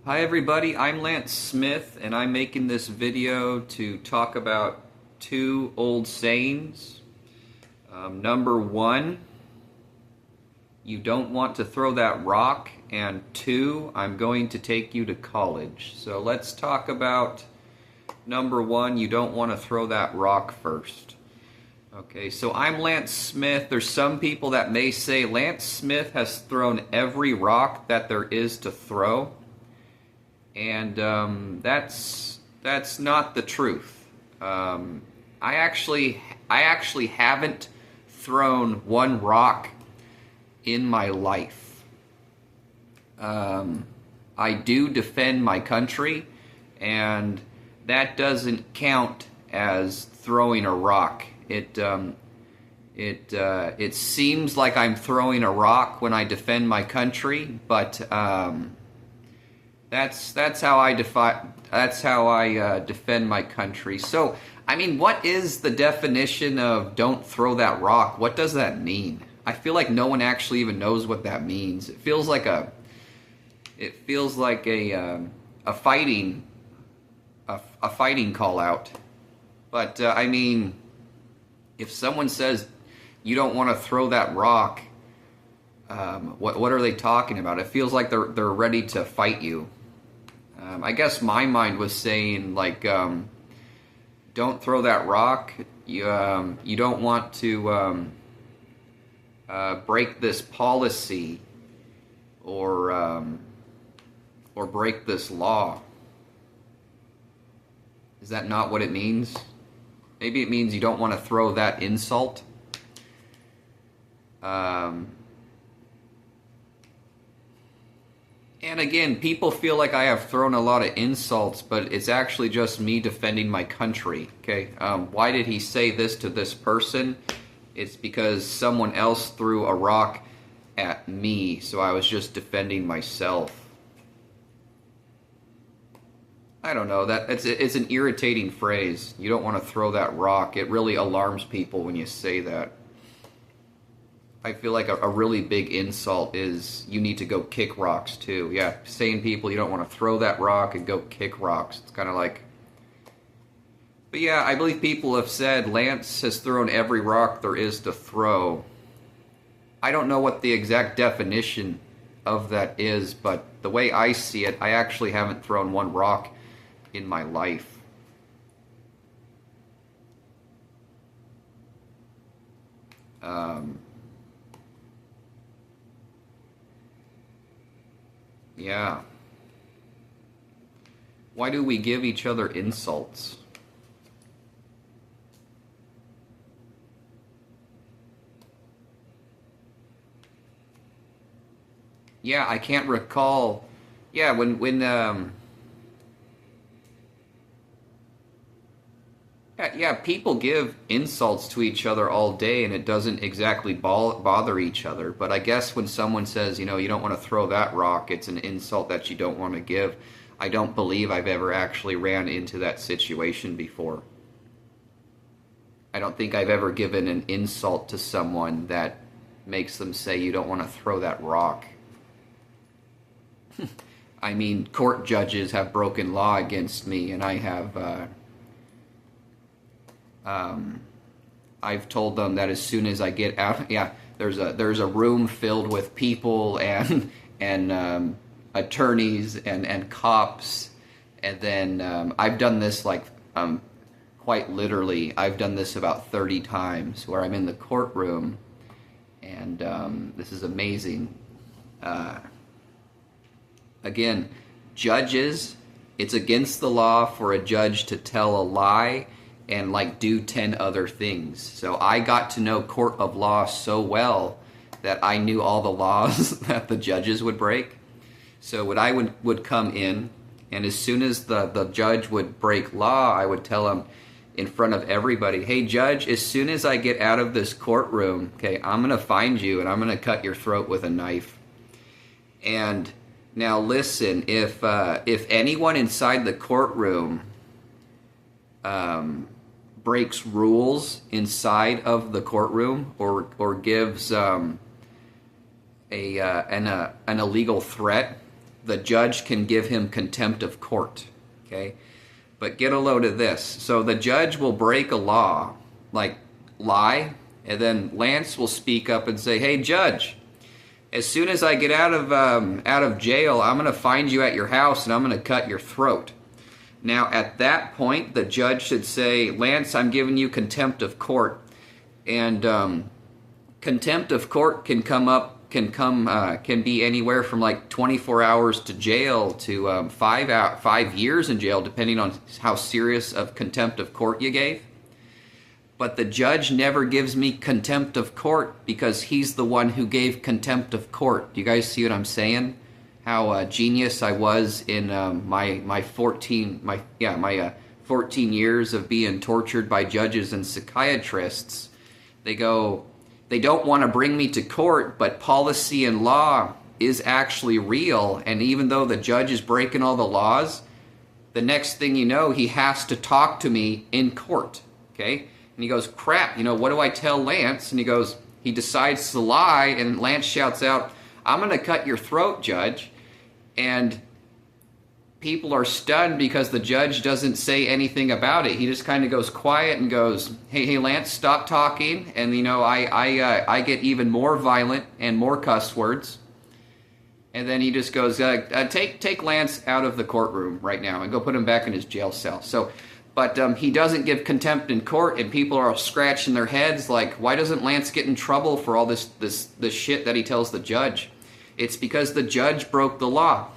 Hi everybody, I'm Lance Smith and I'm making this video to talk about two old sayings. Number one, you don't want to throw that rock, and two, I'm going to take you to college. So let's talk about number one, you don't want to throw that rock first. Okay, so I'm Lance Smith. There's some people that may say Lance Smith has thrown every rock that there is to throw. And that's not the truth. I actually haven't thrown one rock in my life. I do defend my country, and that doesn't count as throwing a rock. It seems like I'm throwing a rock when I defend my country, but that's how I defend my country. So, I mean, what is the definition of "don't throw that rock"? What does that mean? I feel like no one actually even knows what that means. It feels like a fighting call out. But I mean, if someone says you don't want to throw that rock, what are they talking about? It feels like they're ready to fight you. I guess my mind was saying like, don't throw that rock. You don't want to break this policy or break this law. Is that not what it means? Maybe it means you don't want to throw that insult. And again, people feel like I have thrown a lot of insults, but it's actually just me defending my country. Okay, why did he say this to this person? It's because someone else threw a rock at me, so I was just defending myself. I don't know, it's an irritating phrase. You don't want to throw that rock. It really alarms people when you say that. I feel like a really big insult is you need to go kick rocks too. Yeah, saying people you don't want to throw that rock and go kick rocks. It's kind of like... But yeah, I believe people have said Lance has thrown every rock there is to throw. I don't know what the exact definition of that is, but the way I see it, I actually haven't thrown one rock in my life. Yeah. Why do we give each other insults? Yeah, I can't recall. Yeah, yeah, people give insults to each other all day and it doesn't exactly bother each other. But I guess when someone says, you don't want to throw that rock, it's an insult that you don't want to give. I don't believe I've ever actually ran into that situation before. I don't think I've ever given an insult to someone that makes them say you don't want to throw that rock. I mean, court judges have broken law against me, and I have... I've told them that as soon as I get out, yeah, there's a room filled with people and attorneys and cops, and then I've done this like quite literally. I've done this about 30 times where I'm in the courtroom, and this is amazing. Again, judges, it's against the law for a judge to tell a lie and like do 10 other things. So I got to know court of law so well that I knew all the laws that the judges would break. So when I would come in, and as soon as the judge would break law, I would tell him in front of everybody, hey judge, as soon as I get out of this courtroom, okay, I'm gonna find you and I'm gonna cut your throat with a knife. And now listen, if anyone inside the courtroom breaks rules inside of the courtroom or gives an illegal threat, the judge can give him contempt of court. Okay? But get a load of this. So the judge will break a law, like lie, and then Lance will speak up and say, "Hey, judge, as soon as I get out of jail, I'm going to find you at your house and I'm going to cut your throat." Now, at that point, the judge should say, "Lance, I'm giving you contempt of court." And contempt of court can be anywhere from like 24 hours to jail to 5 years in jail, depending on how serious of contempt of court you gave. But the judge never gives me contempt of court because he's the one who gave contempt of court. Do you guys see what I'm saying? How genius I was in my 14 years of being tortured by judges and psychiatrists. They don't want to bring me to court, but policy and law is actually real. And even though the judge is breaking all the laws, the next thing you know, he has to talk to me in court. Okay? And he goes, "Crap, what do I tell Lance?" And he decides to lie, and Lance shouts out, "I'm going to cut your throat, judge." And people are stunned because the judge doesn't say anything about it. He just kind of goes quiet and goes, hey, Lance, stop talking. And, I get even more violent and more cuss words. And then he just goes, take Lance out of the courtroom right now and go put him back in his jail cell. But he doesn't give contempt in court, and people are scratching their heads like, why doesn't Lance get in trouble for all this shit that he tells the judge? It's because the judge broke the law.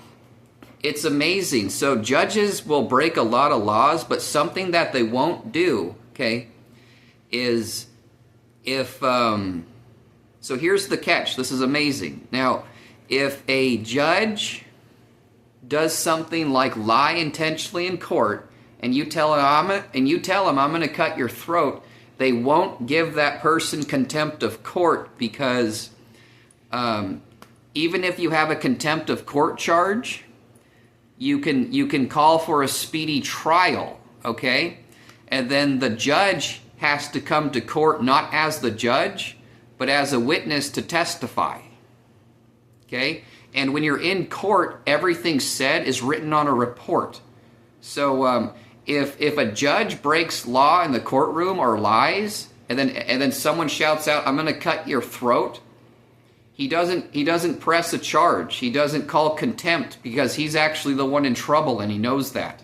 It's amazing. So judges will break a lot of laws, but something that they won't do, okay, is if, so here's the catch. This is amazing. Now, if a judge does something like lie intentionally in court, and you tell him I'm going to cut your throat, they won't give that person contempt of court because even if you have a contempt of court charge, you can call for a speedy trial, okay? And then the judge has to come to court not as the judge, but as a witness to testify, okay? And when you're in court, everything said is written on a report. So if a judge breaks law in the courtroom or lies, and then someone shouts out, "I'm going to cut your throat," he doesn't press a charge. He doesn't call contempt because he's actually the one in trouble, and he knows that.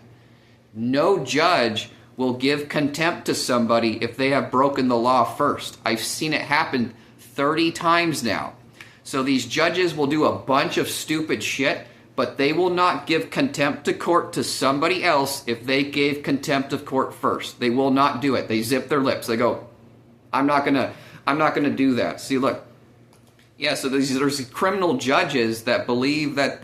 No judge will give contempt to somebody if they have broken the law first. I've seen it happen 30 times now. So these judges will do a bunch of stupid shit, but they will not give contempt of court to somebody else if they gave contempt of court first. They will not do it. They zip their lips. They go, I'm not gonna do that. See, look. Yeah, so there's criminal judges that believe that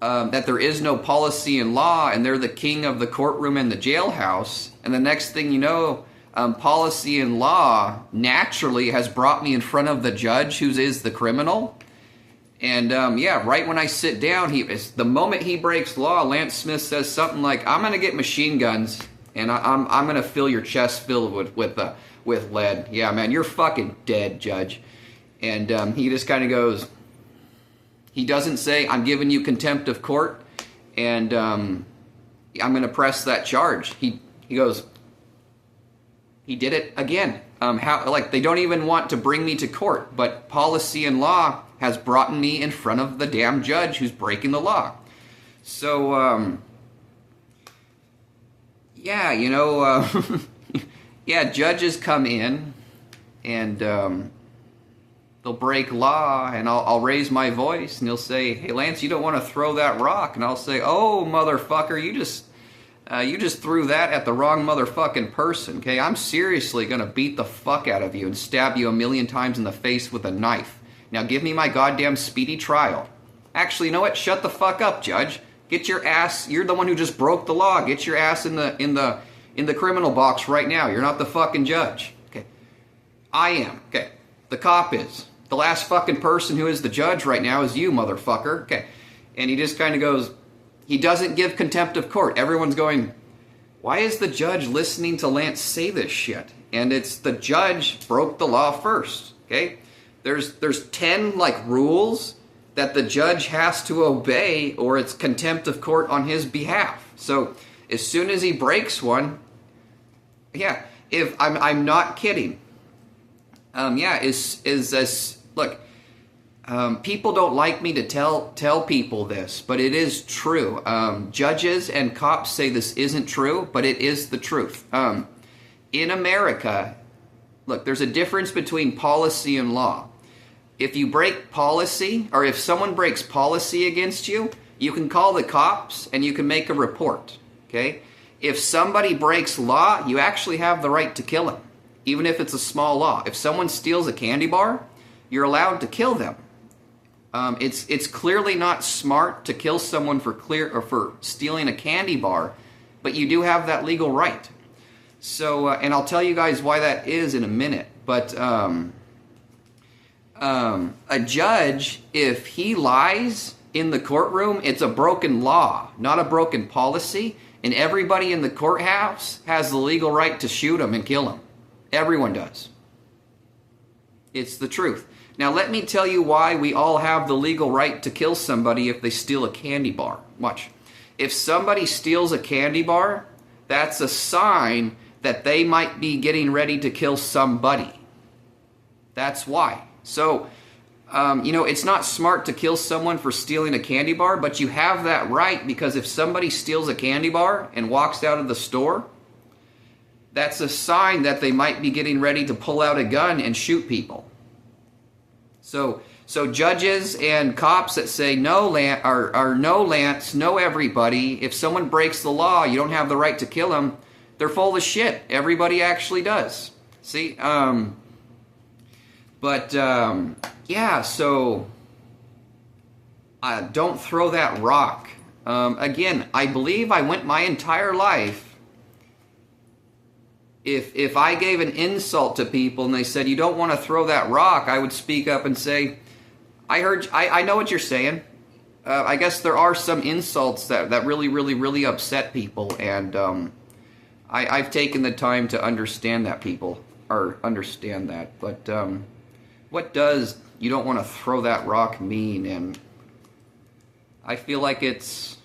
that there is no policy and law, and they're the king of the courtroom and the jailhouse. And the next thing you know, policy and law naturally has brought me in front of the judge who is the criminal. And yeah, right when I sit down, the moment he breaks law, Lance Smith says something like, "I'm going to get machine guns, and I'm going to fill your chest filled with lead." Yeah, man, you're fucking dead, judge. And he just kind of goes, he doesn't say, "I'm giving you contempt of court, and I'm going to press that charge." He goes, he did it again. They don't even want to bring me to court, but policy and law has brought me in front of the damn judge who's breaking the law. So, yeah, yeah, judges come in and they'll break law, and I'll raise my voice, and he'll say, "Hey, Lance, you don't want to throw that rock." And I'll say, "Oh, motherfucker, you just threw that at the wrong motherfucking person, okay? I'm seriously going to beat the fuck out of you and stab you 1,000,000 times in the face with a knife. Now give me my goddamn speedy trial." Actually, you know what? Shut the fuck up, judge. Get your ass, you're the one who just broke the law. Get your ass in the criminal box right now. You're not the fucking judge. Okay. I am. Okay. The cop is. The last fucking person who is the judge right now is you, motherfucker. Okay. And he just kind of goes, he doesn't give contempt of court. Everyone's going, why is the judge listening to Lance say this shit? And it's the judge broke the law first. Okay. There's 10 rules that the judge has to obey, or it's contempt of court on his behalf. So as soon as he breaks one, yeah, if I'm not kidding. Look, people don't like me to tell people this, but it is true. Judges and cops say this isn't true, but it is the truth. In America, look, there's a difference between policy and law. If you break policy, or if someone breaks policy against you, you can call the cops and you can make a report, okay? If somebody breaks law, you actually have the right to kill him, even if it's a small law. If someone steals a candy bar, you're allowed to kill them. It's clearly not smart to kill someone for stealing a candy bar, but you do have that legal right. So, and I'll tell you guys why that is in a minute. But a judge, if he lies in the courtroom, it's a broken law, not a broken policy. And everybody in the courthouse has the legal right to shoot him and kill him. Everyone does. It's the truth. Now let me tell you why we all have the legal right to kill somebody if they steal a candy bar. Watch. If somebody steals a candy bar, that's a sign that they might be getting ready to kill somebody. That's why. So, it's not smart to kill someone for stealing a candy bar, but you have that right, because if somebody steals a candy bar and walks out of the store, that's a sign that they might be getting ready to pull out a gun and shoot people. So judges and cops that say no, Lance, no, everybody, if someone breaks the law, you don't have the right to kill them, they're full of shit. Everybody actually does. See, so don't throw that rock. Again, I believe I went my entire life, if I gave an insult to people and they said, you don't want to throw that rock, I would speak up and say, I know what you're saying. I guess there are some insults that really, really, really upset people, and I've taken the time to understand that but what does you don't want to throw that rock mean? And I feel like it's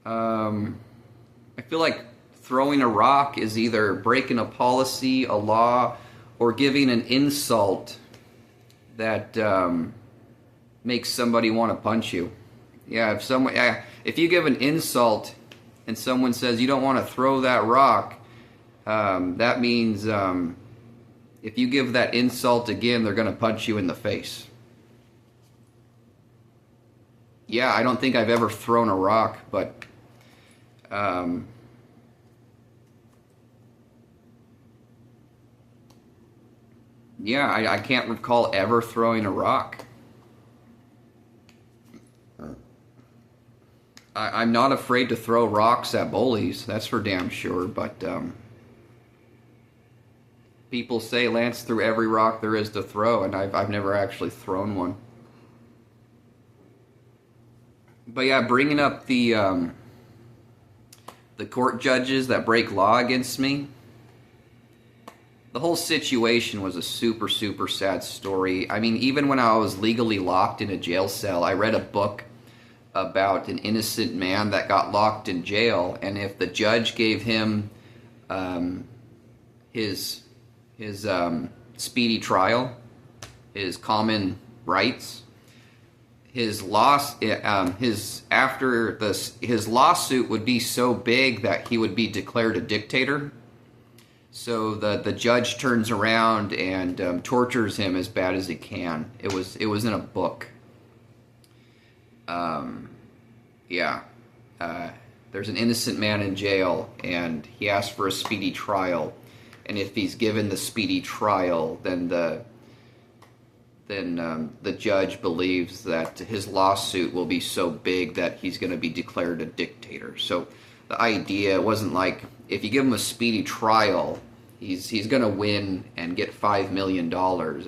I feel like throwing a rock is either breaking a policy, a law, or giving an insult that makes somebody want to punch you. Yeah, if you give an insult and someone says you don't want to throw that rock, that means if you give that insult again, they're going to punch you in the face. Yeah, I don't think I've ever thrown a rock, but yeah, I can't recall ever throwing a rock. I'm not afraid to throw rocks at bullies, that's for damn sure, but people say Lance threw every rock there is to throw, and I've never actually thrown one. But yeah, bringing up the court judges that break law against me, the whole situation was a super, super sad story. I mean, even when I was legally locked in a jail cell, I read a book about an innocent man that got locked in jail, and if the judge gave him his speedy trial, his common rights, his lawsuit would be so big that he would be declared a dictator. So the judge turns around and tortures him as bad as he can. It was in a book. There's an innocent man in jail, and he asks for a speedy trial. And if he's given the speedy trial, then the judge believes that his lawsuit will be so big that he's going to be declared a dictator. So the idea wasn't like if you give him a speedy trial, he's going to win and get $5 million.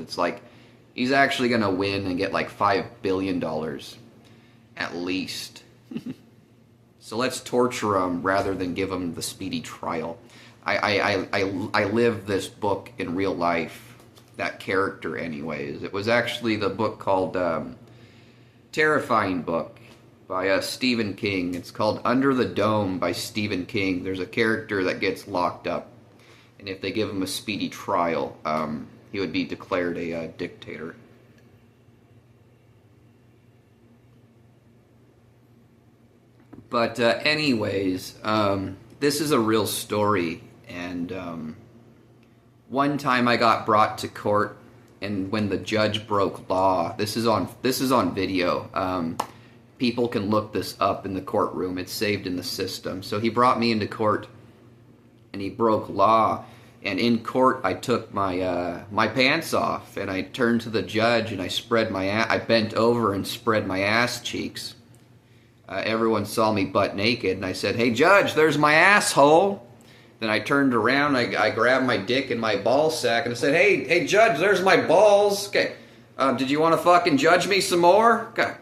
It's like he's actually going to win and get like $5 billion at least. So let's torture him rather than give him the speedy trial. I live this book in real life, that character anyways. It was actually the book called terrifying book by Stephen King. It's called Under the Dome by Stephen King. There's a character that gets locked up, and if they give him a speedy trial, he would be declared a dictator. But anyways, this is a real story, and one time I got brought to court, and when the judge broke law, this is on video. People can look this up in the courtroom. It's saved in the system. So he brought me into court, and he broke law. And in court, I took my my pants off, and I turned to the judge, and I bent over and spread my ass cheeks. Everyone saw me butt naked, and I said, "Hey, judge, there's my asshole." Then I turned around, I grabbed my dick and my ball sack, and I said, hey, judge, there's my balls. Okay, did you want to fucking judge me some more? Okay.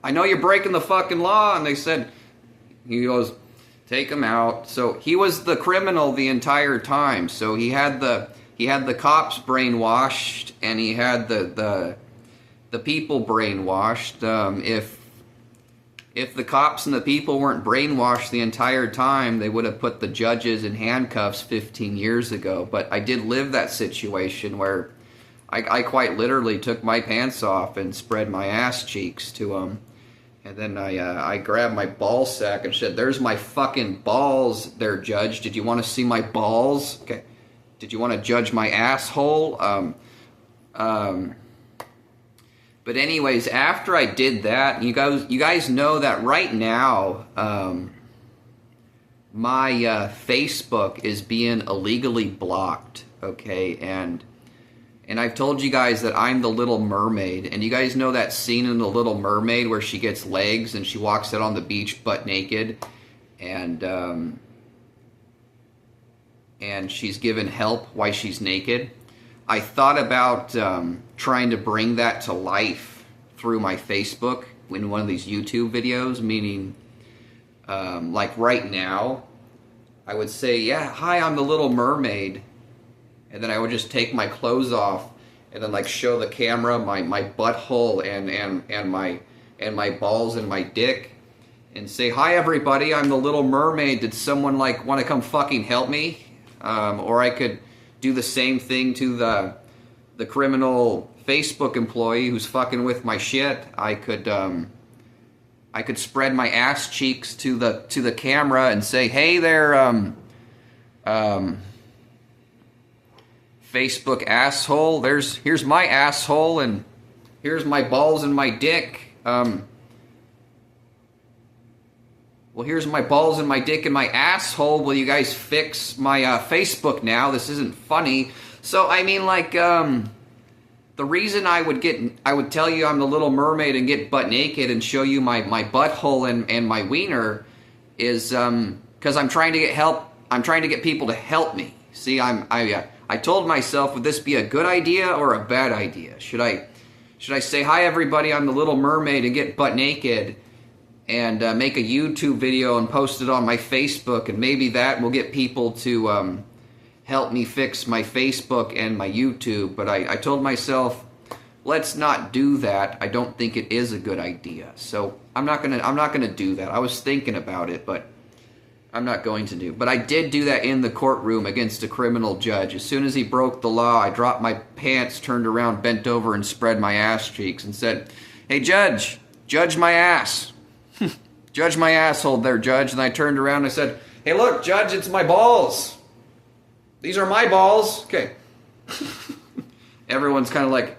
I know you're breaking the fucking law. And they said, he goes, take him out. So he was the criminal the entire time. So he had the cops brainwashed, and he had the people brainwashed. If the cops and the people weren't brainwashed the entire time, they would have put the judges in handcuffs 15 years ago. But I did live that situation where I quite literally took my pants off and spread my ass cheeks to them. And then I grabbed my ball sack and said, there's my fucking balls there, judge. Did you want to see my balls? Okay. Did you want to judge my asshole? But anyways, after I did that, you guys know that right now, my Facebook is being illegally blocked, okay? And I've told you guys that I'm the Little Mermaid, and you guys know that scene in The Little Mermaid where she gets legs and she walks out on the beach butt naked, and she's given help while she's naked. I thought about trying to bring that to life through my Facebook in one of these YouTube videos, meaning like right now, I would say, yeah, hi, I'm the Little Mermaid, and then I would just take my clothes off and then like show the camera my butthole and my balls and my dick and say, hi everybody, I'm the Little Mermaid, did someone like want to come fucking help me? Or I could do the same thing to the criminal Facebook employee who's fucking with my shit. I could spread my ass cheeks to the camera and say, hey there, Facebook asshole, here's my asshole, and here's my balls and my dick. Well, here's my balls and my dick and my asshole. Will you guys fix my Facebook now? This isn't funny. So, I mean, like, the reason I would tell you I'm the Little Mermaid and get butt naked and show you my butthole and my wiener is because I'm trying to get help. I'm trying to get people to help me. See, I told myself, would this be a good idea or a bad idea? Should I say, hi everybody, I'm the Little Mermaid, and get butt naked and make a YouTube video and post it on my Facebook, and maybe that will get people to help me fix my Facebook and my YouTube? But I told myself, let's not do that. I don't think it is a good idea. So I'm not gonna do that. I was thinking about it, but I'm not going to do. But I did do that in the courtroom against a criminal judge. As soon as he broke the law, I dropped my pants, turned around, bent over, and spread my ass cheeks and said, hey judge, judge my ass. Judge my asshole there, judge. And I turned around and I said, hey look, judge, it's my balls. These are my balls. Okay. Everyone's kind of like...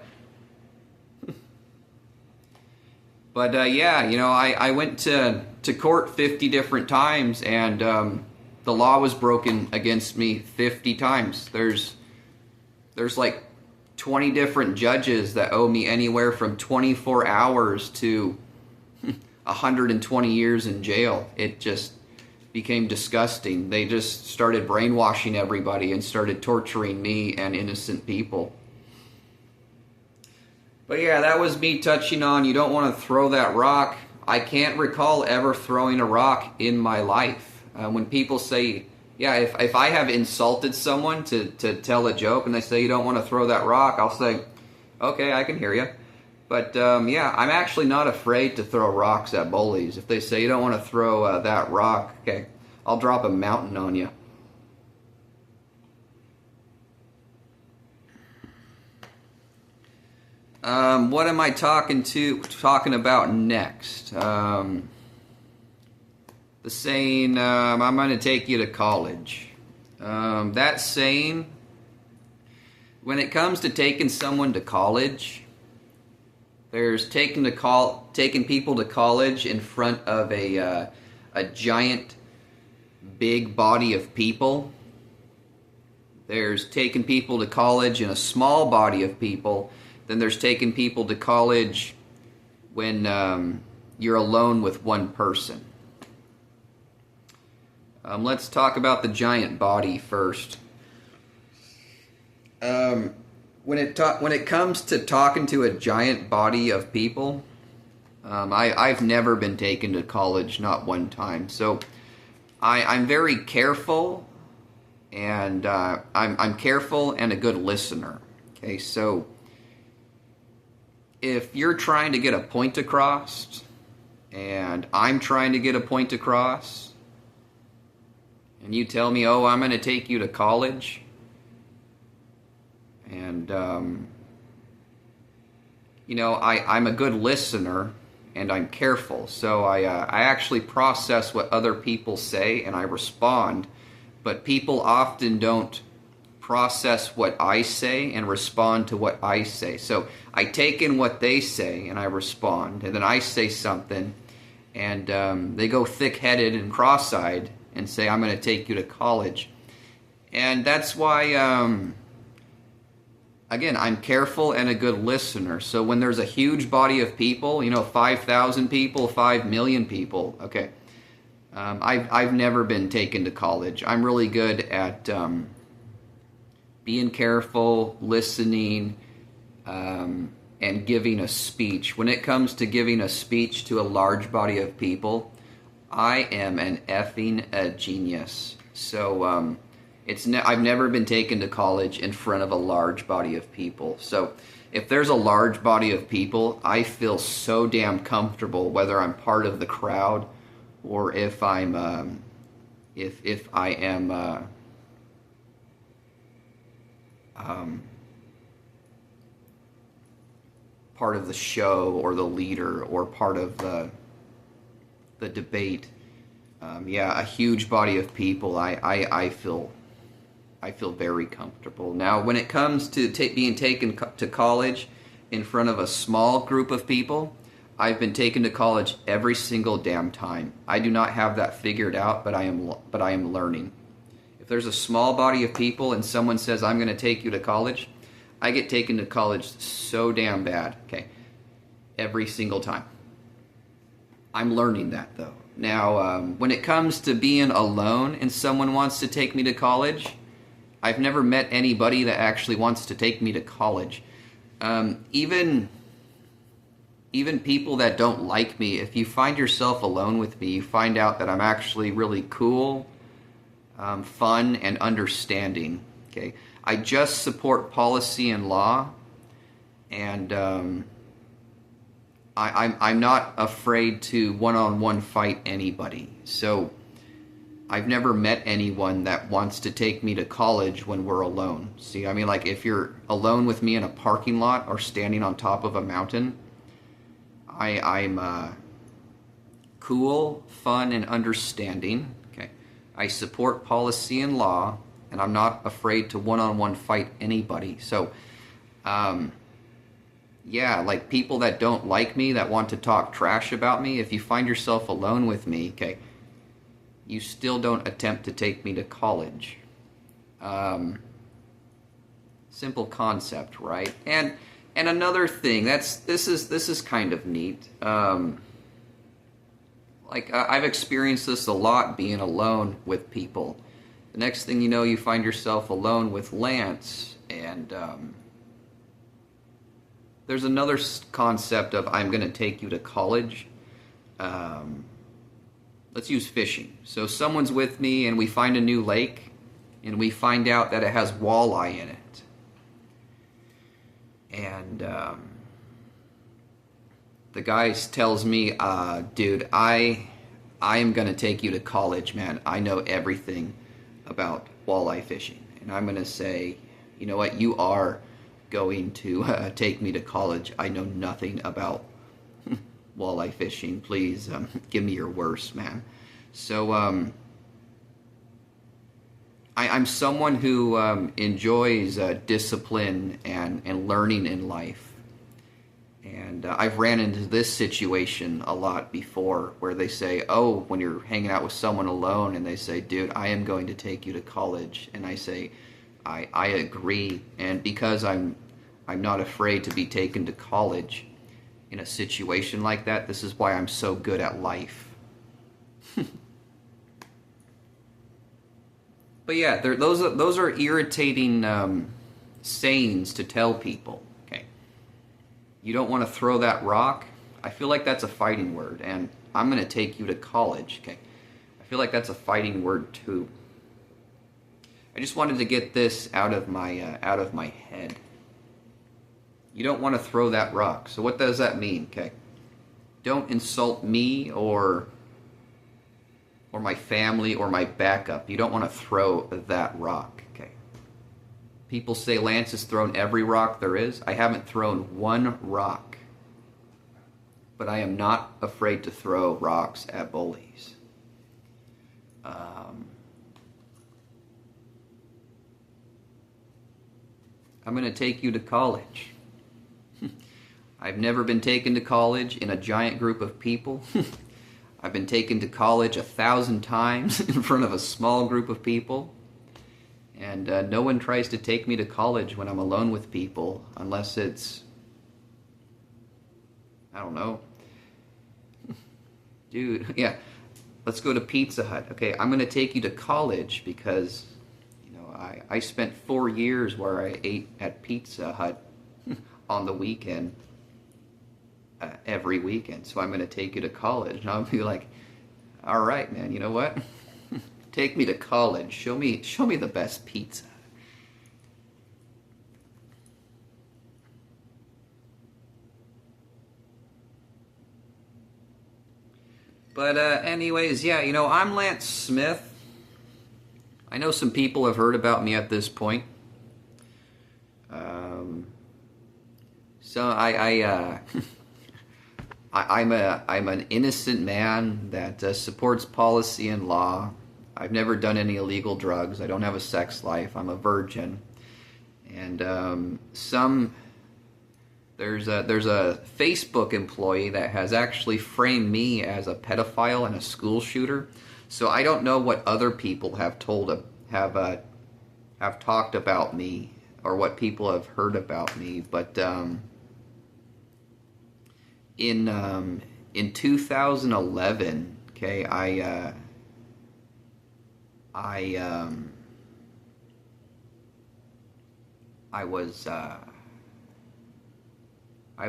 But yeah, you know, I went to court 50 different times, and the law was broken against me 50 times. There's like 20 different judges that owe me anywhere from 24 hours to 120 years in jail. It just became disgusting. They just started brainwashing everybody and started torturing me and innocent people. But yeah, that was me touching on you don't want to throw that rock. I can't recall ever throwing a rock in my life. When people say, yeah, if I have insulted someone to tell a joke and they say you don't want to throw that rock, I'll say, okay, I can hear you. But yeah, I'm actually not afraid to throw rocks at bullies. If they say you don't want to throw that rock, okay, I'll drop a mountain on you. What am I talking about next? The saying, I'm going to take you to college. That saying, when it comes to taking someone to college, there's taking people to college in front of a giant, big body of people. There's taking people to college in a small body of people. Then there's taking people to college when you're alone with one person. Let's talk about the giant body first. When it comes to talking to a giant body of people, I've never been taken to college, not one time. So I'm very careful, and I'm careful and a good listener. Okay, so if you're trying to get a point across, and I'm trying to get a point across, and you tell me, oh, I'm going to take you to college, and, you know, I'm a good listener, and I'm careful, so I actually process what other people say, and I respond, but people often don't process what I say and respond to what I say. So I take in what they say and I respond, and then I say something, and they go thick-headed and cross-eyed and say, I'm going to take you to college. And that's why, again, I'm careful and a good listener. So when there's a huge body of people, you know, 5,000 people, 5 million people, okay, I've never been taken to college. I'm really good at being careful, listening, and giving a speech. When it comes to giving a speech to a large body of people, I am an effing genius. So I've never been taken to college in front of a large body of people. So if there's a large body of people, I feel so damn comfortable whether I'm part of the crowd or if I'm if I am part of the show or the leader or part of the debate. Yeah, a huge body of people, I feel very comfortable. Now, when it comes to being taken to college in front of a small group of people, I've been taken to college every single damn time. I do not have that figured out, but I am learning. If there's a small body of people and someone says, I'm going to take you to college, I get taken to college so damn bad, okay, every single time. I'm learning that, though. Now, when it comes to being alone and someone wants to take me to college, I've never met anybody that actually wants to take me to college. Even people that don't like me, if you find yourself alone with me, you find out that I'm actually really cool, fun, and understanding. Okay, I just support policy and law, and I'm not afraid to one-on-one fight anybody. So I've never met anyone that wants to take me to college when we're alone. See, I mean, like if you're alone with me in a parking lot or standing on top of a mountain, I'm cool, fun, and understanding. Okay, I support policy and law, and I'm not afraid to one-on-one fight anybody. So, yeah, like people that don't like me, that want to talk trash about me, if you find yourself alone with me, okay, you still don't attempt to take me to college. Simple concept, right? And another thing, this is kind of neat. I've experienced this a lot being alone with people. The next thing you know, you find yourself alone with Lance, and there's another concept of I'm going to take you to college. Let's use fishing. So someone's with me and we find a new lake and we find out that it has walleye in it. And the guy tells me, dude, I am going to take you to college, man. I know everything about walleye fishing. And I'm going to say, you know what? You are going to take me to college. I know nothing about walleye fishing. Please give me your worst, man. So I'm someone who enjoys discipline and learning in life. And I've ran into this situation a lot before where they say, oh, when you're hanging out with someone alone and they say, dude, I am going to take you to college. And I say, I agree. And because I'm not afraid to be taken to college in a situation like that, this is why I'm so good at life. But yeah, those are irritating sayings to tell people. Okay, you don't want to throw that rock. I feel like that's a fighting word, and I'm going to take you to college. Okay, I feel like that's a fighting word too. I just wanted to get this out of my head. You don't want to throw that rock. So what does that mean? Okay, don't insult me or my family or my backup. You don't want to throw that rock, okay? People say Lance has thrown every rock there is. I haven't thrown one rock. But I am not afraid to throw rocks at bullies. I'm going to take you to college. I've never been taken to college in a giant group of people. I've been taken to college 1,000 times in front of a small group of people. And no one tries to take me to college when I'm alone with people unless it's, I don't know. Dude, yeah, let's go to Pizza Hut. Okay, I'm going to take you to college because, you know, I spent 4 years where I ate at Pizza Hut on the weekend. Every weekend, so I'm going to take you to college. And I'll be like, all right, man, you know what? Take me to college. Show me the best pizza. But anyways, yeah, you know, I'm Lance Smith. I know some people have heard about me at this point. So I'm an innocent man that supports policy and law. I've never done any illegal drugs. I don't have a sex life. I'm a virgin. And there's a Facebook employee that has actually framed me as a pedophile and a school shooter. So I don't know what other people have have talked about me or what people have heard about me, but in 2011, okay, I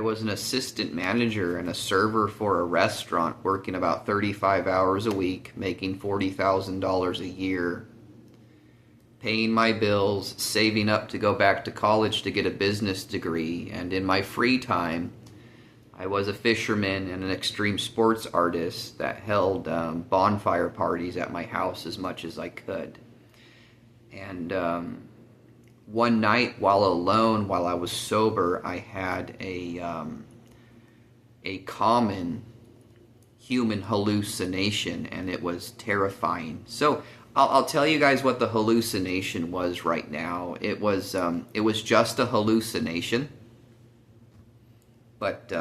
was an assistant manager and a server for a restaurant, working about 35 hours a week, making $40,000 a year, paying my bills, saving up to go back to college to get a business degree, and in my free time, I was a fisherman and an extreme sports artist that held bonfire parties at my house as much as I could. And one night, while alone, while I was sober, I had a common human hallucination, and it was terrifying. So I'll tell you guys what the hallucination was right now. It was just a hallucination. But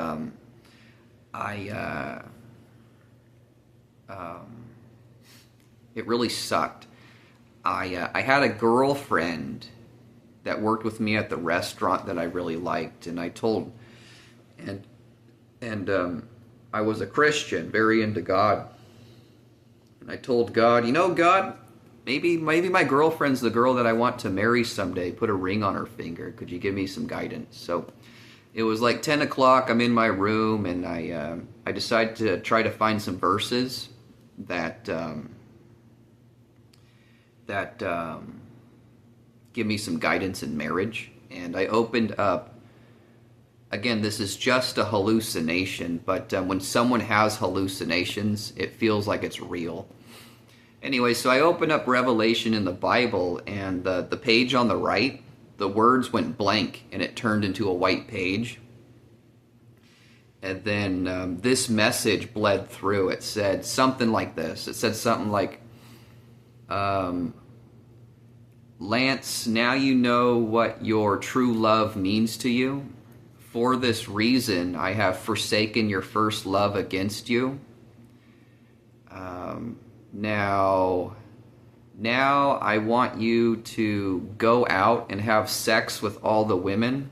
it really sucked. I had a girlfriend that worked with me at the restaurant that I really liked, and I told, and I was a Christian, very into God, and I told God, you know, God, maybe my girlfriend's the girl that I want to marry someday. Put a ring on her finger. Could you give me some guidance? So it was like 10 o'clock, I'm in my room, and I decided to try to find some verses that give me some guidance in marriage. And I opened up again, this is just a hallucination, but when someone has hallucinations, it feels like it's real. Anyway, so I opened up Revelation in the Bible, and the page on the right, the words went blank, and it turned into a white page. And then this message bled through. It said something like this. It said something like, Lance, now you know what your true love means to you. For this reason, I have forsaken your first love against you. Now I want you to go out and have sex with all the women.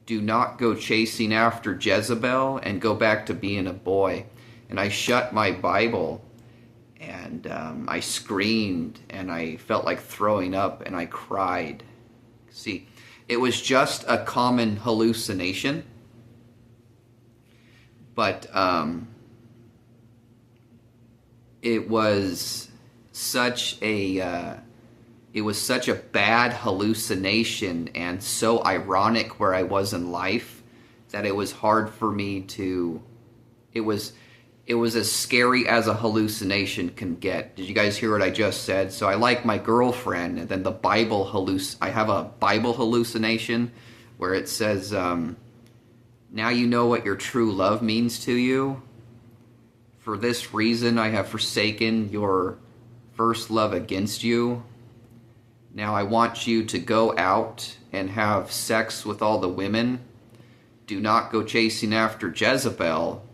Do not go chasing after Jezebel and go back to being a boy. And I shut my Bible, and I screamed, and I felt like throwing up, and I cried. See, it was just a common hallucination, but it was such a bad hallucination and so ironic where I was in life that it was hard for me to. It was as scary as a hallucination can get. Did you guys hear what I just said? So I like my girlfriend, and then the Bible I have a Bible hallucination where it says, now you know what your true love means to you. For this reason, I have forsaken your first love against you. Now I want you to go out and have sex with all the women. Do not go chasing after Jezebel.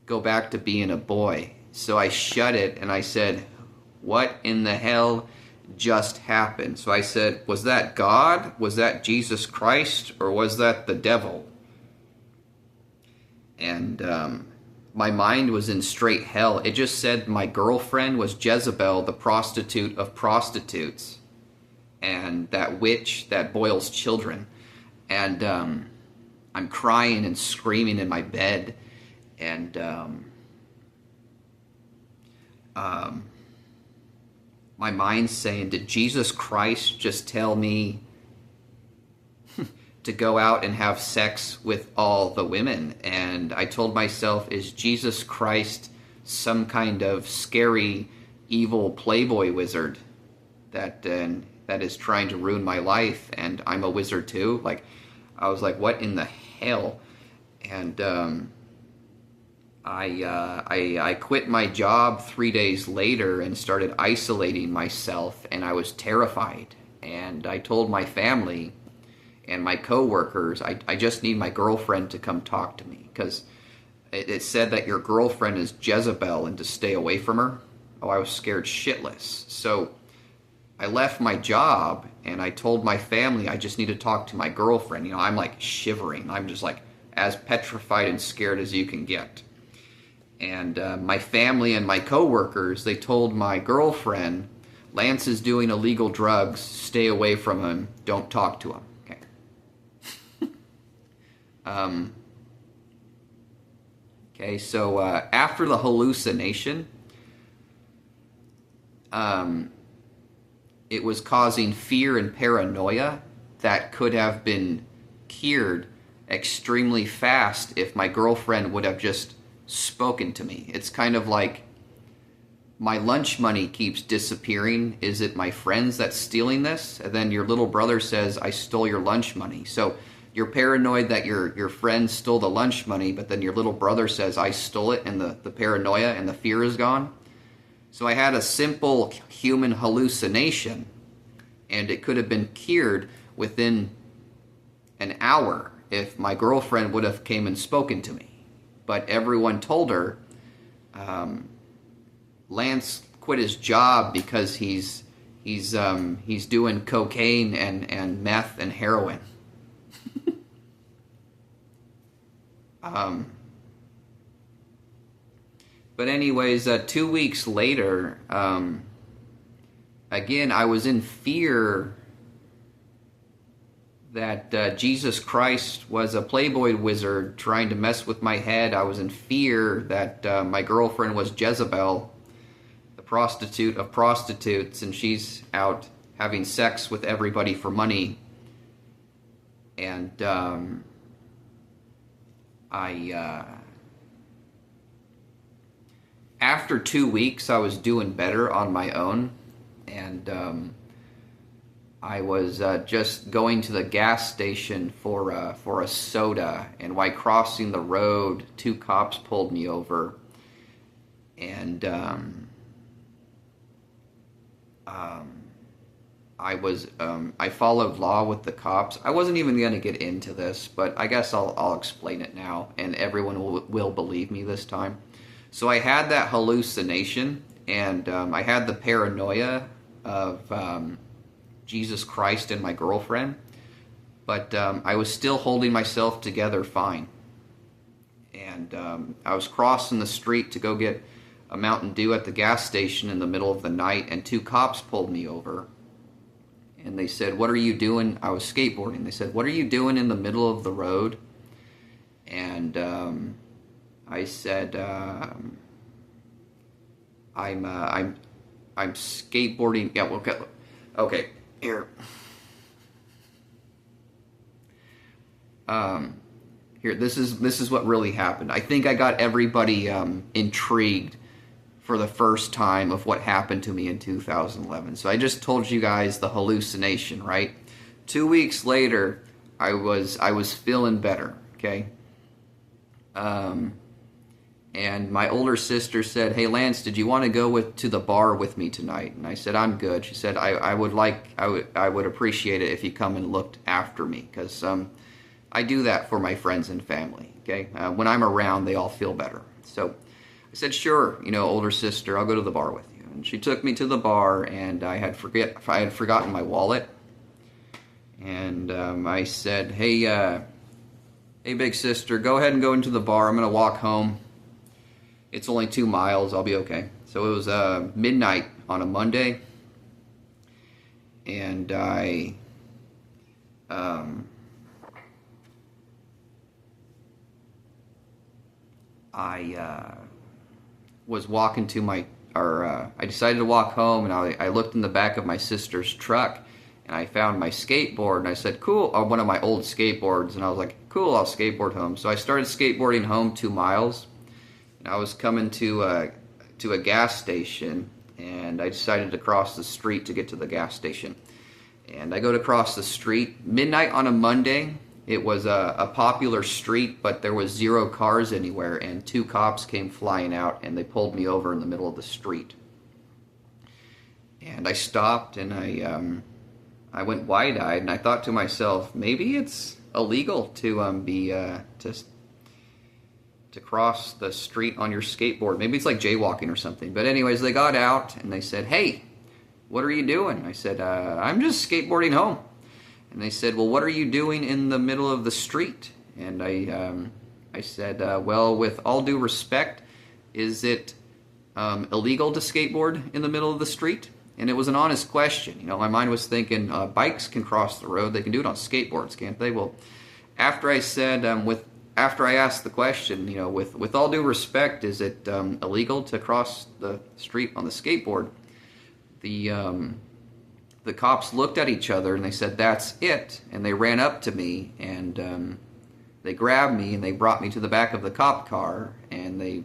Go back to being a boy. So I shut it and I said, what in the hell just happened? So I said, was that God? Was that Jesus Christ? Or was that the devil? And my mind was in straight hell. It just said my girlfriend was Jezebel, the prostitute of prostitutes, and that witch that boils children. And I'm crying and screaming in my bed, and my mind's saying, did Jesus Christ just tell me to go out and have sex with all the women? And I told myself, is Jesus Christ some kind of scary, evil playboy wizard that is trying to ruin my life, and I'm a wizard too? Like, I was like, what in the hell? And I quit my job 3 days later and started isolating myself, and I was terrified. And I told my family and my coworkers, I just need my girlfriend to come talk to me, because it said that your girlfriend is Jezebel and to stay away from her. Oh, I was scared shitless. So I left my job and I told my family I just need to talk to my girlfriend. You know, I'm like shivering. I'm just like as petrified and scared as you can get. And my family and my coworkers, they told my girlfriend, Lance is doing illegal drugs. Stay away from him. Don't talk to him. Okay, so after the hallucination, it was causing fear and paranoia that could have been cured extremely fast if my girlfriend would have just spoken to me. It's kind of like my lunch money keeps disappearing. Is it my friends that's stealing this? And then your little brother says, I stole your lunch money. So you're paranoid that your friend stole the lunch money, but then your little brother says, I stole it, and the paranoia and the fear is gone. So I had a simple human hallucination, and it could have been cured within an hour if my girlfriend would have came and spoken to me. But everyone told her, Lance quit his job because he's doing cocaine and meth and heroin. But anyways, 2 weeks later, again, I was in fear that Jesus Christ was a playboy wizard trying to mess with my head. I was in fear that my girlfriend was Jezebel, the prostitute of prostitutes, and she's out having sex with everybody for money. And after 2 weeks, I was doing better on my own, and I was just going to the gas station for a soda, and while crossing the road, two cops pulled me over, and I followed law with the cops. I wasn't even going to get into this, but I guess I'll explain it now, and everyone will believe me this time. So I had that hallucination, and I had the paranoia of Jesus Christ and my girlfriend, but I was still holding myself together fine. And I was crossing the street to go get a Mountain Dew at the gas station in the middle of the night, and two cops pulled me over. And they said, "What are you doing?" I was skateboarding. They said, "What are you doing in the middle of the road?" And I said, I'm skateboarding. Yeah, okay, here. Here, this is what really happened. I think I got everybody intrigued for the first time of what happened to me in 2011. So I just told you guys the hallucination, right? 2 weeks later, I was feeling better. Okay. And my older sister said, "Hey Lance, did you want to go to the bar with me tonight?" And I said, "I'm good." She said, I would appreciate it if you come and looked after me, because I do that for my friends and family. Okay, when I'm around, they all feel better. So I said, "Sure, older sister, I'll go to the bar with you." And she took me to the bar, and I had forgotten my wallet. And I said, "Hey, big sister, go ahead and go into the bar. I'm gonna walk home. It's only 2 miles. I'll be okay." So it was midnight on a Monday, and I was walking to I decided to walk home, and I looked in the back of my sister's truck, and I found my skateboard, and I said, "Cool," one of my old skateboards, and I was like, "Cool, I'll skateboard home." So I started skateboarding home 2 miles. I was coming to a gas station, and I decided to cross the street to get to the gas station. And I go to cross the street. Midnight on a Monday. It was a popular street, but there was 0 cars anywhere, and 2 cops came flying out, and they pulled me over in the middle of the street. And I stopped, and I went wide-eyed, and I thought to myself, maybe it's illegal to cross the street on your skateboard. Maybe it's like jaywalking or something. But anyways, they got out and they said, "Hey, what are you doing?" I said, "I'm just skateboarding home." And they said, "Well, what are you doing in the middle of the street?" And I said, "Well, with all due respect, is it illegal to skateboard in the middle of the street?" And it was an honest question. My mind was thinking, bikes can cross the road. They can do it on skateboards, can't they? Well, after I said, after I asked the question, with all due respect, is it illegal to cross the street on the skateboard? The cops looked at each other and they said, "That's it." And they ran up to me, and they grabbed me and they brought me to the back of the cop car, and they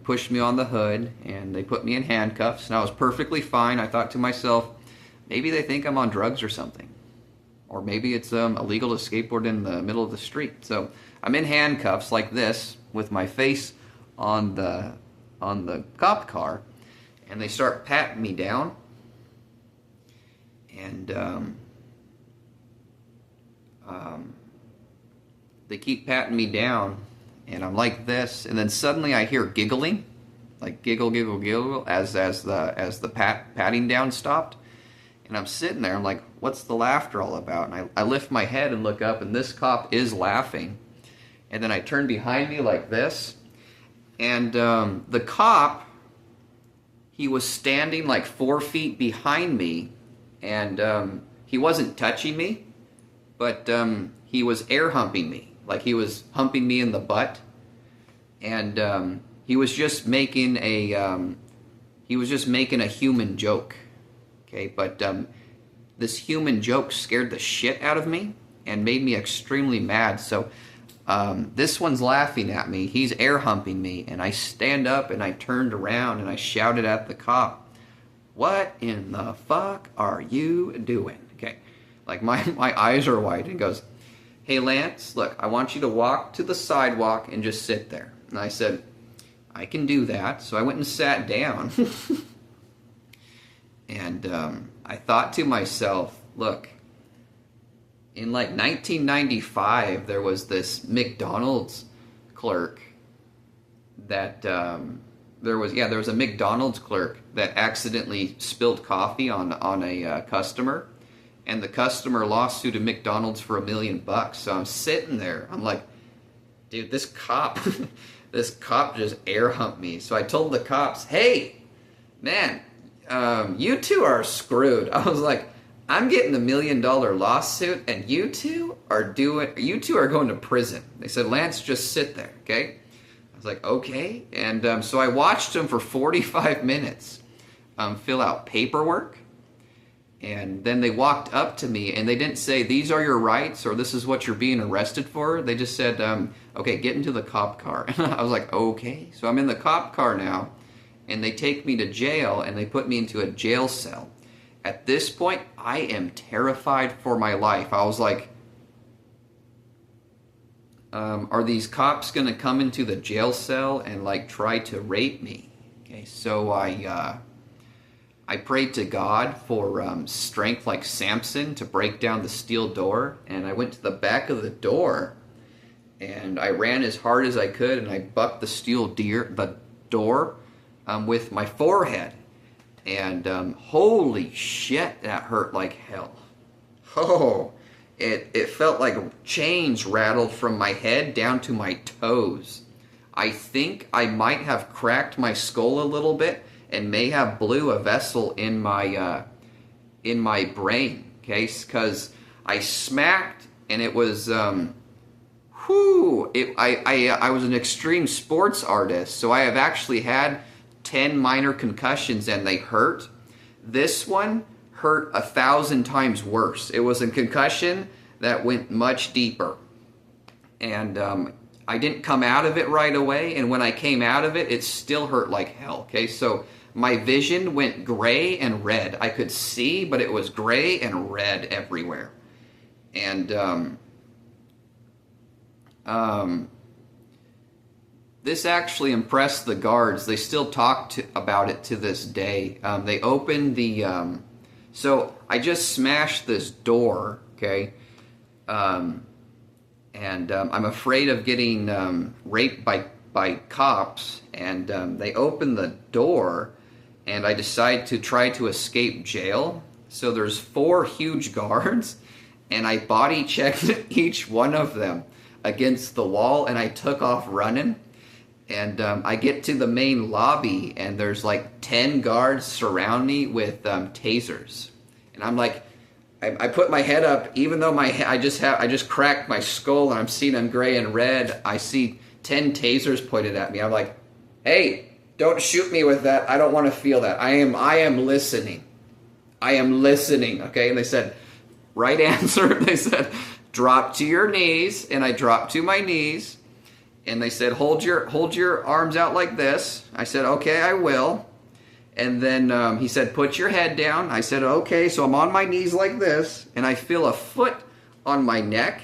pushed me on the hood, and they put me in handcuffs, and I was perfectly fine. I thought to myself, maybe they think I'm on drugs or something. Or maybe it's illegal to skateboard in the middle of the street. So I'm in handcuffs like this, with my face on the cop car, and they start patting me down. And they keep patting me down, and I'm like this, and then suddenly I hear giggling, like giggle, giggle, giggle, as the patting down stopped. And I'm sitting there, I'm like, what's the laughter all about? And I lift my head and look up, and this cop is laughing. And then I turn behind me like this, and the cop, he was standing like 4 feet behind me, and he wasn't touching me, but he was air humping me, like he was humping me in the butt. And he was just making a human joke. Okay, but this human joke scared the shit out of me, and made me extremely mad. So this one's laughing at me. He's air humping me, and I stand up and I turned around and I shouted at the cop, "What in the fuck are you doing?" Okay, like my eyes are wide, and goes, "Hey Lance, look, I want you to walk to the sidewalk and just sit there." And I said, "I can do that." So I went and sat down. And I thought to myself, look, in like 1995, there was this McDonald's clerk that there was a McDonald's clerk that accidentally spilled coffee on a customer, and the customer lawsuited McDonald's for $1 million. So I'm sitting there, I'm like, dude, this cop just air humped me. So I told the cops, "Hey, man, you two are screwed." I was like, "I'm getting a $1 million lawsuit, and you two are going to prison." They said, "Lance, just sit there, okay?" I was like, "Okay." And so I watched them for 45 minutes fill out paperwork, and then they walked up to me, and they didn't say, "These are your rights," or "This is what you're being arrested for." They just said, "Okay, get into the cop car." And I was like, "Okay." So I'm in the cop car now, and they take me to jail, and they put me into a jail cell. At this point, I am terrified for my life. I was like, are these cops going to come into the jail cell and like try to rape me? Okay, so I prayed to God for strength like Samson to break down the steel door, and I went to the back of the door, and I ran as hard as I could, and I bucked the door with my forehead. And holy shit, that hurt like hell. Oh, it felt like chains rattled from my head down to my toes. I think I might have cracked my skull a little bit and may have blew a vessel in my brain, okay? Because I smacked, and it was I was an extreme sports artist, so I have actually had 10 minor concussions, and they hurt. This one hurt 1,000 times worse. It was a concussion that went much deeper, and I didn't come out of it right away, and when I came out of it, it still hurt like hell. Okay, so my vision went gray and red. I could see, but it was gray and red everywhere. And this actually impressed the guards. They still talk about it to this day. They opened the... so I just smashed this door, okay? And I'm afraid of getting raped by cops. And they opened the door, and I decide to try to escape jail. So there's 4 huge guards, and I body checked each one of them against the wall, and I took off running. And I get to the main lobby, and there's like 10 guards surround me with tasers. And I'm like, I put my head up, even though I just cracked my skull, and I'm seeing them gray and red. I see 10 tasers pointed at me. I'm like, "Hey, don't shoot me with that. I don't want to feel that. I am listening. I am listening." Okay, and they said, right answer. They said, "Drop to your knees," and I dropped to my knees. And they said, hold your arms out like this. I said, "Okay, I will." And then he said, "Put your head down." I said, "Okay." So I'm on my knees like this, and I feel a foot on my neck.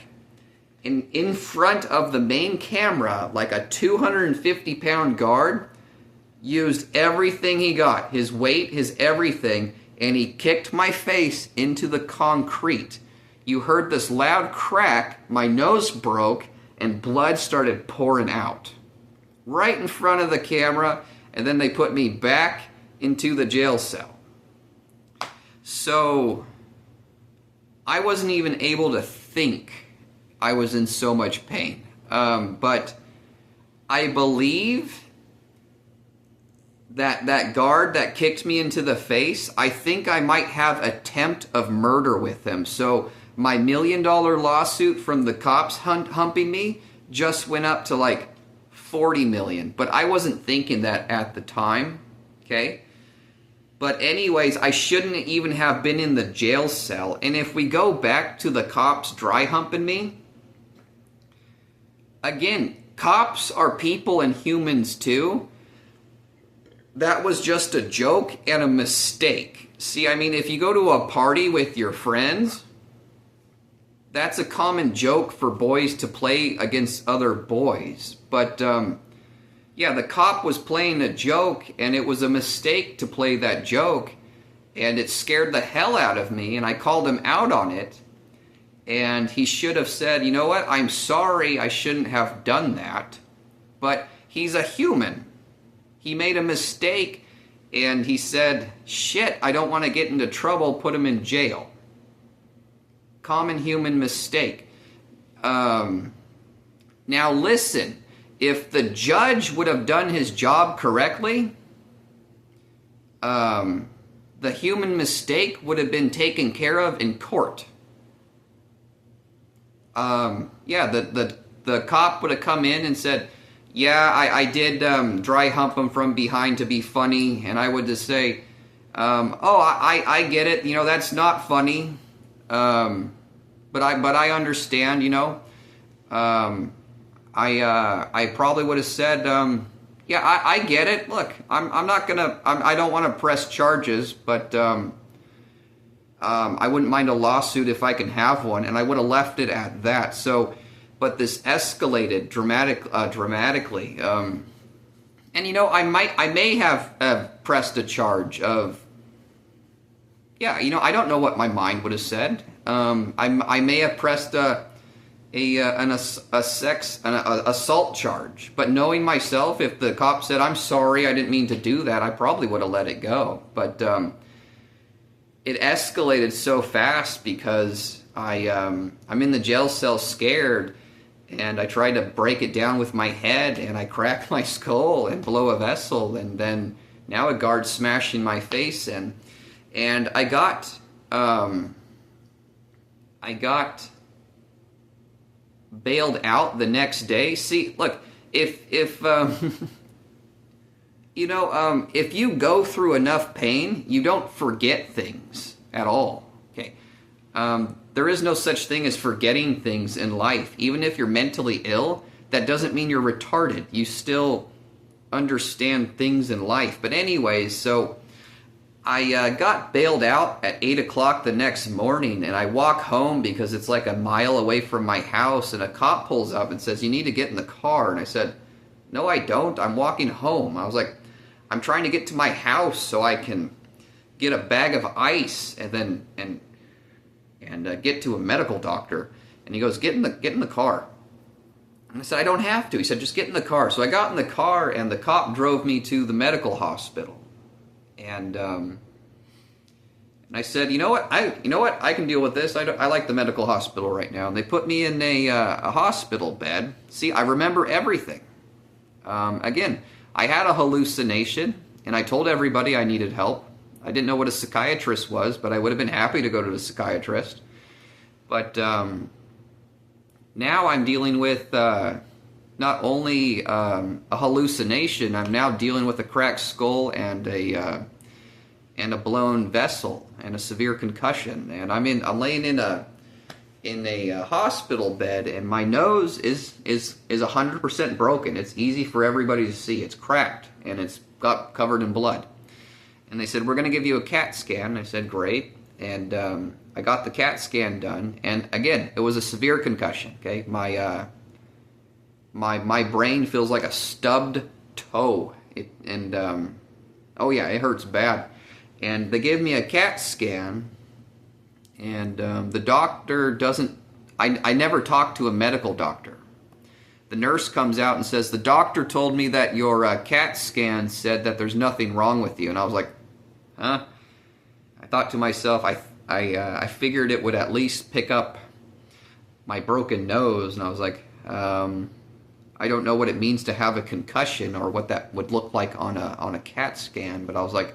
And in front of the main camera, like a 250-pound guard, used everything he got, his weight, his everything, and he kicked my face into the concrete. You heard this loud crack, my nose broke, and blood started pouring out right in front of the camera, and then they put me back into the jail cell. So I wasn't even able to think. I was in so much pain. But I believe that guard that kicked me into the face, I think I might have attempt of murder with him. So my $1 million lawsuit from the cops humping me just went up to like 40 million. But I wasn't thinking that at the time, okay? But anyways, I shouldn't even have been in the jail cell. And if we go back to the cops dry humping me, again, cops are people and humans too. That was just a joke and a mistake. See, I mean, if you go to a party with your friends, that's a common joke for boys to play against other boys. But, yeah, the cop was playing a joke, and it was a mistake to play that joke, and it scared the hell out of me, and I called him out on it, and he should have said, you know what, I'm sorry, I shouldn't have done that, but he's a human. He made a mistake, and he said, shit, I don't want to get into trouble, put him in jail. Common human mistake. Now listen, if the judge would have done his job correctly, the human mistake would have been taken care of in court. Yeah, the cop would have come in and said, yeah, I did dry hump him from behind to be funny, and I would just say, oh, I get it, you know, that's not funny, but I understand, you know. I probably would have said, yeah, I get it. Look, I'm not gonna, I don't want to press charges, but I wouldn't mind a lawsuit if I can have one, and I would have left it at that. So, but this escalated dramatically, and you know, I may have pressed a charge of, yeah, you know, I don't know what my mind would have said. I may have pressed an assault charge, but knowing myself, if the cop said, I'm sorry, I didn't mean to do that, I probably would have let it go. But it escalated so fast because I'm in the jail cell scared, and I tried to break it down with my head, and I cracked my skull and blow a vessel, and then now a guard smashing my face in, and I got bailed out the next day. See, look, if you know, if you go through enough pain, you don't forget things at all. Okay, there is no such thing as forgetting things in life. Even if you're mentally ill, that doesn't mean you're retarded. You still understand things in life. But anyways, so I got bailed out at 8 o'clock the next morning, and I walk home because it's like a mile away from my house, and a cop pulls up and says, you need to get in the car. And I said, no, I don't. I'm walking home. I was like, I'm trying to get to my house so I can get a bag of ice and then get to a medical doctor. And he goes, get in the car. And I said, I don't have to. He said, just get in the car. So I got in the car, and the cop drove me to the medical hospital. And I said, you know what, I can deal with this. I like the medical hospital right now. And they put me in a hospital bed. See, I remember everything. Again, I had a hallucination, and I told everybody I needed help. I didn't know what a psychiatrist was, but I would have been happy to go to the psychiatrist. But now I'm dealing with not only a hallucination, I'm now dealing with a cracked skull and a blown vessel and a severe concussion. And I'm laying in a hospital bed, and my nose is 100% broken. It's easy for everybody to see. It's cracked, and it's got covered in blood. And they said, we're going to give you a CAT scan. I said, great. And I got the CAT scan done. And again, it was a severe concussion. Okay, my brain feels like a stubbed toe. Oh yeah, it hurts bad. And they gave me a CAT scan. And the doctor doesn't... I never talked to a medical doctor. The nurse comes out and says, the doctor told me that your CAT scan said that there's nothing wrong with you. And I was like, huh? I thought to myself, I figured it would at least pick up my broken nose. And I was like, I don't know what it means to have a concussion or what that would look like on a CAT scan. But I was like,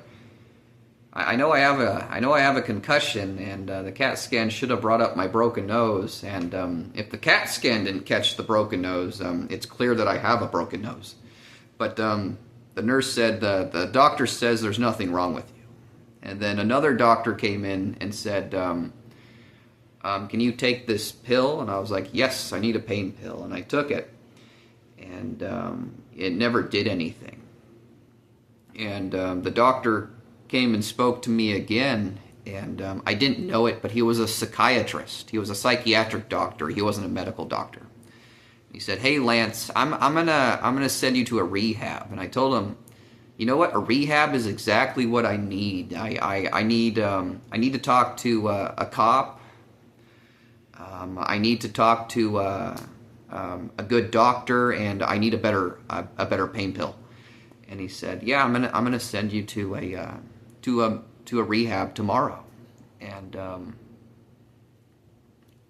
I know I have a concussion, and the CAT scan should have brought up my broken nose. And if the CAT scan didn't catch the broken nose, it's clear that I have a broken nose. But the nurse said the doctor says there's nothing wrong with you. And then another doctor came in and said, can you take this pill? And I was like, yes, I need a pain pill. And I took it. And it never did anything. And the doctor came and spoke to me again. And I didn't know it, but he was a psychiatrist. He was a psychiatric doctor. He wasn't a medical doctor. He said, "Hey, Lance, I'm gonna send you to a rehab." And I told him, "You know what? A rehab is exactly what I need. I need to talk to a cop. I need to talk to a good doctor, and I need a better pain pill." And he said, "Yeah, I'm gonna send you to a rehab tomorrow." And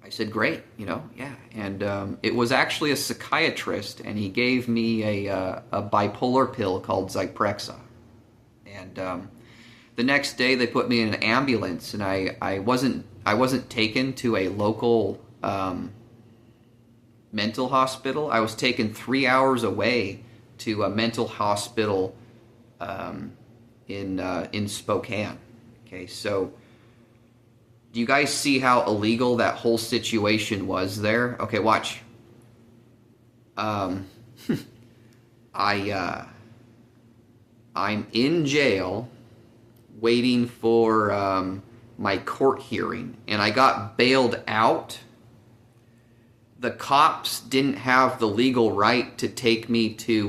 I said, "Great, yeah." And it was actually a psychiatrist, and he gave me a bipolar pill called Zyprexa. And the next day, they put me in an ambulance, and I wasn't taken to a local mental hospital. I was taken 3 hours away to a mental hospital in Spokane. Okay, so do you guys see how illegal that whole situation was there? Okay, watch. I'm in jail waiting for my court hearing, and I got bailed out. The cops didn't have the legal right to take me to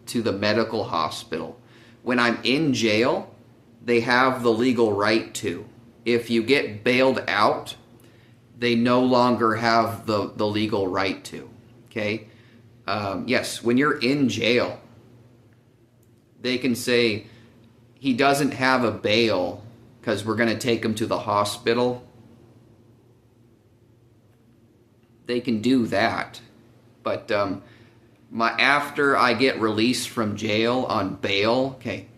the medical hospital. When I'm in jail, they have the legal right to. If you get bailed out, they no longer have the legal right to. Okay? Yes, when you're in jail, they can say, he doesn't have a bail because we're going to take him to the hospital. They can do that. But after I get released from jail on bail, okay,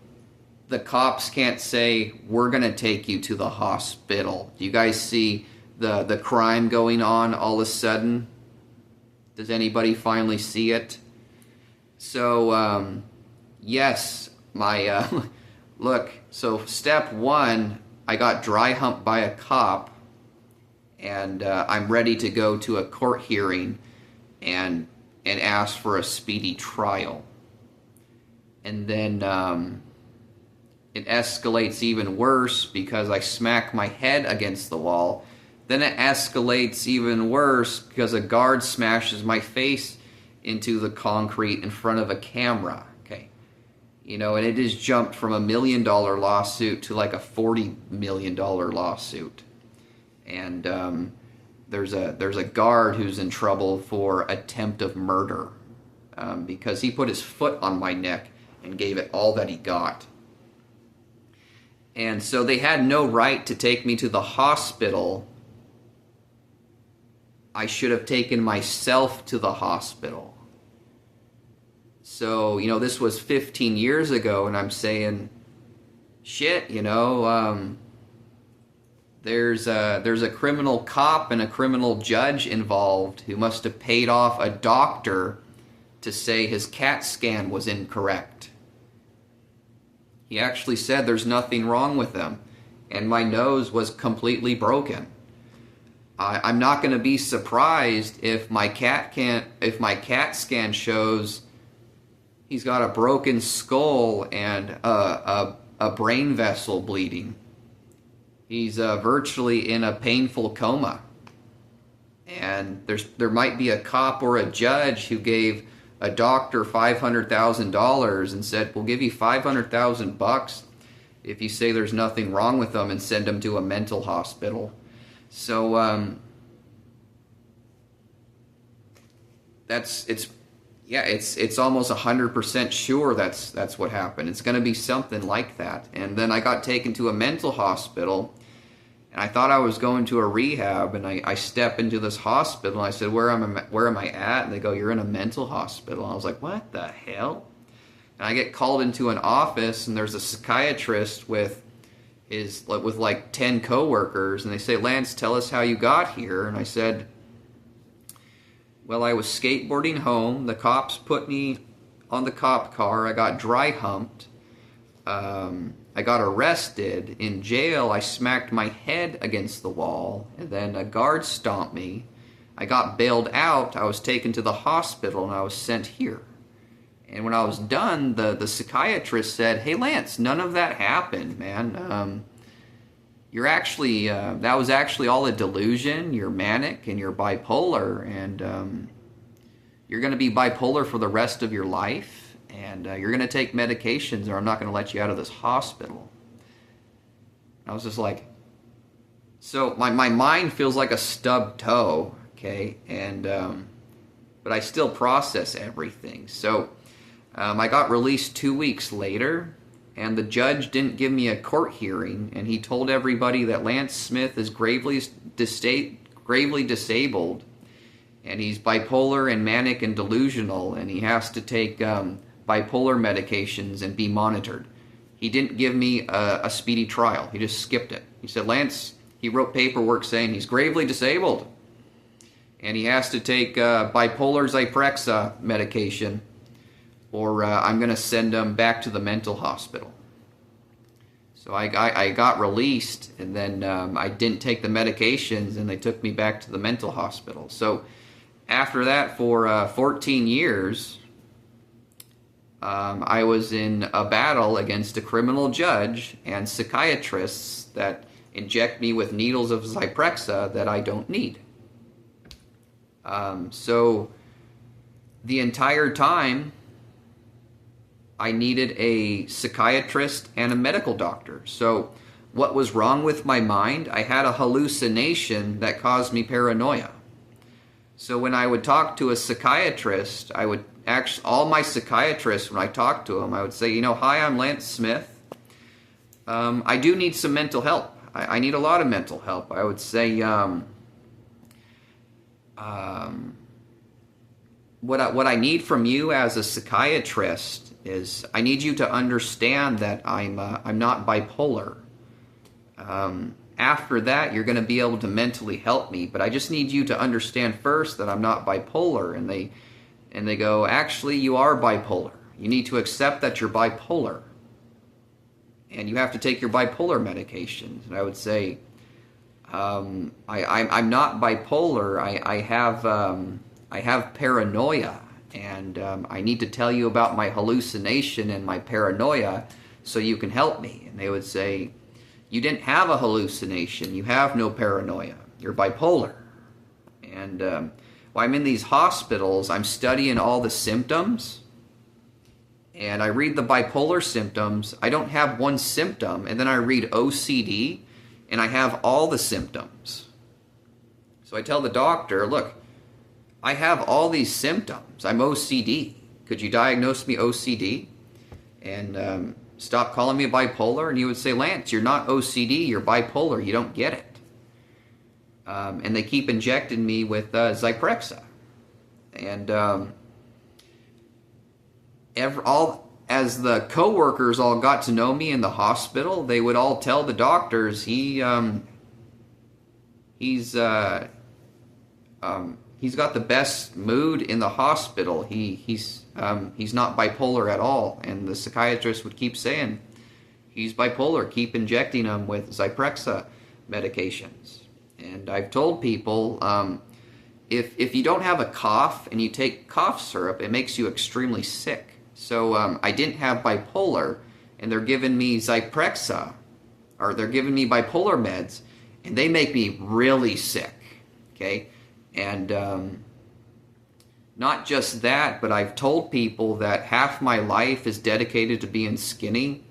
the cops can't say, we're going to take you to the hospital. Do you guys see the crime going on all of a sudden? Does anybody finally see it? So, yes, look, so step one, I got dry humped by a cop, and I'm ready to go to a court hearing and ask for a speedy trial. And then it escalates even worse because I smack my head against the wall. Then it escalates even worse because a guard smashes my face into the concrete in front of a camera. Okay, and it has jumped from $1 million lawsuit to like a $40 million lawsuit. And there's a guard who's in trouble for attempt of murder because he put his foot on my neck and gave it all that he got. And so they had no right to take me to the hospital. I should have taken myself to the hospital. So, this was 15 years ago, and I'm saying, shit, there's a criminal cop and a criminal judge involved who must have paid off a doctor to say his CAT scan was incorrect. He actually said there's nothing wrong with him, and my nose was completely broken. I'm not going to be surprised if my CAT scan shows he's got a broken skull and a brain vessel bleeding. He's virtually in a painful coma, and there might be a cop or a judge who gave a doctor $500,000 and said, we'll give you $500,000 if you say there's nothing wrong with them and send them to a mental hospital. So it's almost 100% sure that's what happened. It's going to be something like that. And then I got taken to a mental hospital, and I thought I was going to a rehab, and I step into this hospital, and I said, where am I at? And they go, you're in a mental hospital. And I was like, what the hell? And I get called into an office, and there's a psychiatrist with like 10 coworkers, and they say, Lance, tell us how you got here. And I said, well, I was skateboarding home. The cops put me on the cop car. I got dry humped. I got arrested. In jail, I smacked my head against the wall, and then a guard stomped me. I got bailed out. I was taken to the hospital, and I was sent here. And when I was done, the psychiatrist said, "Hey, Lance, none of that happened, man. You're actually, that was actually all a delusion. You're manic and you're bipolar, and you're going to be bipolar for the rest of your life. And you're going to take medications, or I'm not going to let you out of this hospital." I was just like, so my mind feels like a stubbed toe, okay? And but I still process everything. So I got released 2 weeks later, and the judge didn't give me a court hearing, and he told everybody that Lance Smith is gravely disabled, and he's bipolar and manic and delusional, and he has to take bipolar medications and be monitored. He didn't give me a speedy trial. He just skipped it. He said, "Lance," he wrote paperwork saying he's gravely disabled, and he has to take bipolar Zyprexa medication, or I'm going to send him back to the mental hospital. So I got released, and then I didn't take the medications, and they took me back to the mental hospital. So after that, for 14 years, I was in a battle against a criminal judge and psychiatrists that inject me with needles of Zyprexa that I don't need. So the entire time, I needed a psychiatrist and a medical doctor. So what was wrong with my mind? I had a hallucination that caused me paranoia. So when I would talk to a psychiatrist, I would actually, all my psychiatrists, when I talked to them, I would say, "Hi, I'm Lance Smith. I do need some mental help. I need a lot of mental help." I would say, what I need from you as a psychiatrist is I need you to understand that I'm not bipolar. After that, you're going to be able to mentally help me, but I just need you to understand first that I'm not bipolar. And they go, "Actually, you are bipolar. You need to accept that you're bipolar, and you have to take your bipolar medications." And I would say, I'm not bipolar. I have paranoia, and I need to tell you about my hallucination and my paranoia so you can help me. And they would say, "You didn't have a hallucination. You have no paranoia. You're bipolar." And while I'm in these hospitals, I'm studying all the symptoms, and I read the bipolar symptoms. I don't have one symptom, and then I read OCD, and I have all the symptoms. So I tell the doctor, "Look, I have all these symptoms. I'm OCD. Could you diagnose me OCD? And stop calling me bipolar?" And he would say, "Lance, you're not OCD. You're bipolar. You don't get it." And they keep injecting me with Zyprexa. And as the coworkers all got to know me in the hospital, they would all tell the doctors, he's got the best mood in the hospital. He's not bipolar at all." And the psychiatrist would keep saying, "He's bipolar. Keep injecting him with Zyprexa medications." And I've told people, if you don't have a cough and you take cough syrup, it makes you extremely sick. So I didn't have bipolar, and they're giving me Zyprexa, or they're giving me bipolar meds, and they make me really sick. Okay. And not just that, but I've told people that half my life is dedicated to being skinny.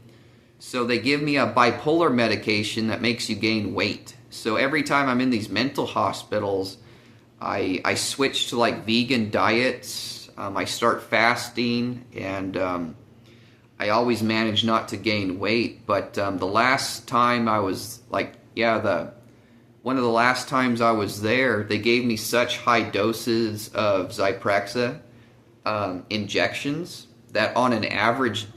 So they give me a bipolar medication that makes you gain weight. So every time I'm in these mental hospitals, I switch to like vegan diets. I start fasting, and I always manage not to gain weight. But the last time I was one of the last times I was there, they gave me such high doses of Zyprexa injections that on an average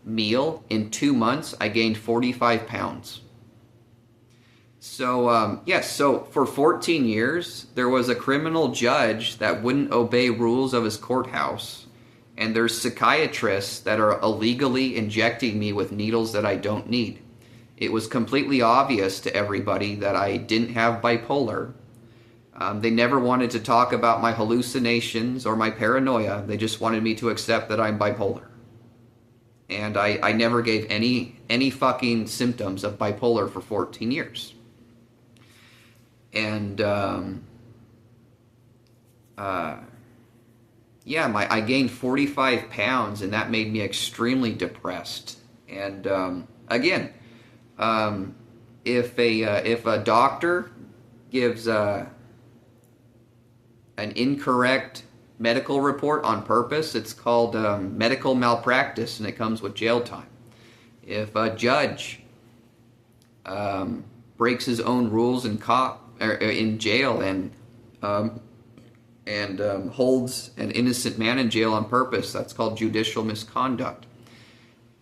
meal in 2 months, I gained 45 pounds. So, so for 14 years, there was a criminal judge that wouldn't obey rules of his courthouse, And there's psychiatrists that are illegally injecting me with needles that I don't need. It was completely obvious to everybody that I didn't have bipolar. They never wanted to talk about my hallucinations or my paranoia. They just wanted me to accept that I'm bipolar. And I never gave any fucking symptoms of bipolar for 14 years. And yeah, I gained 45 pounds, and that made me extremely depressed. And again, if a doctor gives an incorrect medical report on purpose, it's called medical malpractice, and it comes with jail time. If a judge breaks his own rules in jail and holds an innocent man in jail on purpose, that's called judicial misconduct.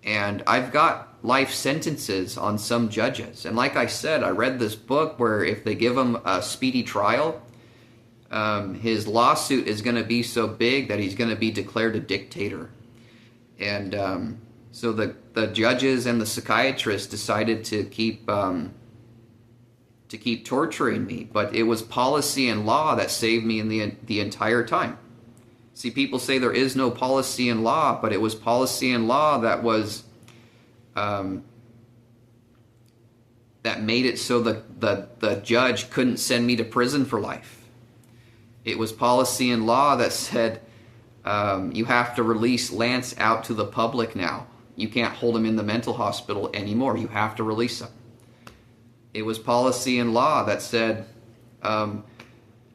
And I've got life sentences on some judges. And like I said, I read this book where if they give him a speedy trial, his lawsuit is going to be so big that he's going to be declared a dictator. And so the judges and the psychiatrists decided to keep torturing me, but it was policy and law that saved me in the entire time. See, people say there is no policy and law, but it was policy and law that was that made it so the judge couldn't send me to prison for life. It was policy and law that said you have to release Lance out to the public now. You can't hold him in the mental hospital anymore. You have to release him. It was policy and law that said,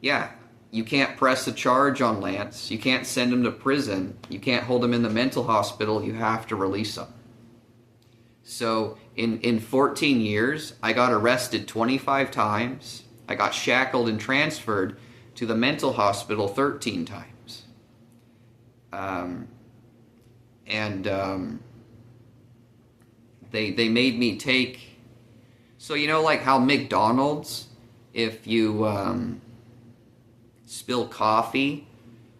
yeah, you can't press a charge on Lance. You can't send him to prison. You can't hold him in the mental hospital. You have to release him. So in 14 years, I got arrested 25 times. I got shackled and transferred to the mental hospital 13 times. They made me take... So you know, like how McDonald's, if you spill coffee,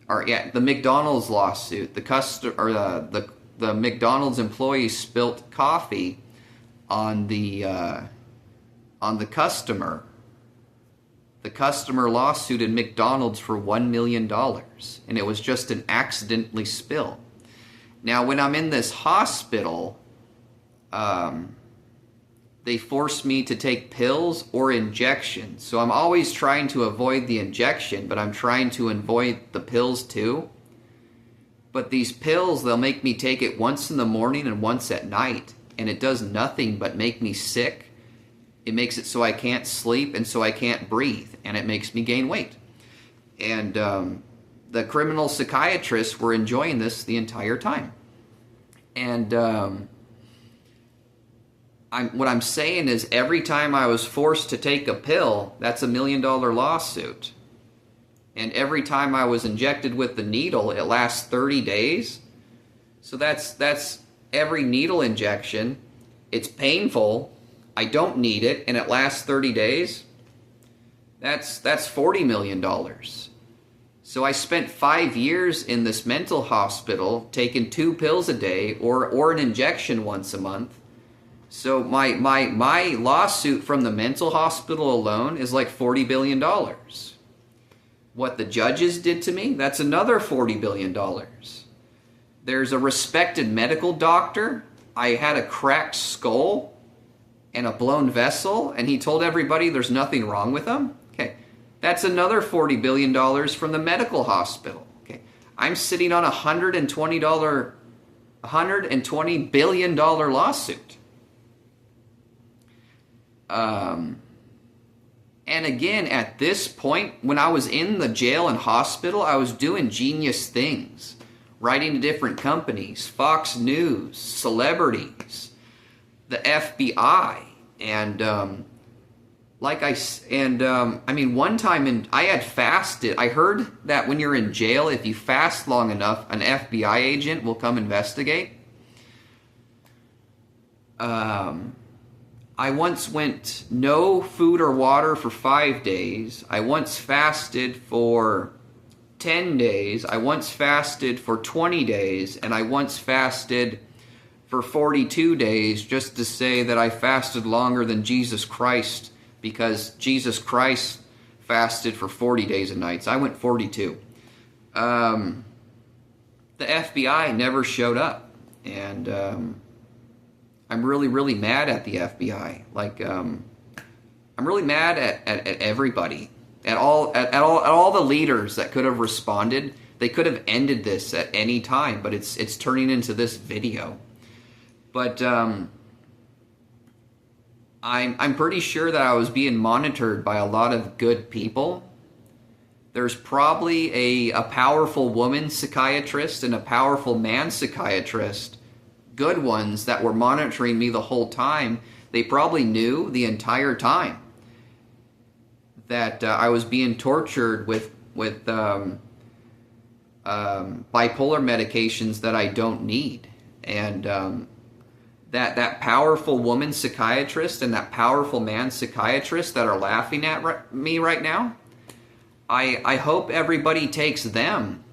or yeah, the McDonald's lawsuit, the McDonald's employee spilt coffee on the customer. The customer lawsuited McDonald's for $1 million, and it was just an accidentally spill. Now, when I'm in this hospital, they force me to take pills or injections. So I'm always trying to avoid the injection, but I'm trying to avoid the pills too. But these pills, they'll make me take it once in the morning and once at night, and it does nothing but make me sick. It makes it so I can't sleep and so I can't breathe, and it makes me gain weight. And the criminal psychiatrists were enjoying this the entire time. And what I'm saying is every time I was forced to take a pill, that's $1 million lawsuit. And every time I was injected with the needle, it lasts 30 days. So that's every needle injection. It's painful. I don't need it, and it lasts 30 days. That's $40 million. So I spent 5 years in this mental hospital taking 2 pills a day or an injection once a month. So my lawsuit from the mental hospital alone is like $40 billion. What the judges did to me, that's another $40 billion. There's a respected medical doctor. I had a cracked skull and a blown vessel, and he told everybody there's nothing wrong with him. Okay, that's another $40 billion from the medical hospital. Okay, I'm sitting on $120 billion lawsuit. And again, at this point, when I was in the jail and hospital, I was doing genius things, writing to different companies, Fox News, celebrities, the FBI, and I mean, one time I had fasted. I heard that when you're in jail, if you fast long enough, an FBI agent will come investigate. I once went no food or water for 5 days. I once fasted for 10 days. I once fasted for 20 days, and I once fasted for 42 days, just to say that I fasted longer than Jesus Christ, because Jesus Christ fasted for 40 days and nights. I went 42. The FBI never showed up, and I'm really, really mad at the FBI. I'm really mad at everybody, at all the leaders that could have responded. They could have ended this at any time, but it's turning into this video. But I'm pretty sure that I was being monitored by a lot of good people. There's probably a powerful woman psychiatrist and a powerful man psychiatrist, good ones, that were monitoring me the whole time. They probably knew the entire time that I was being tortured with bipolar medications that I don't need. And that powerful woman psychiatrist and that powerful man psychiatrist that are laughing at me right now, I hope everybody takes them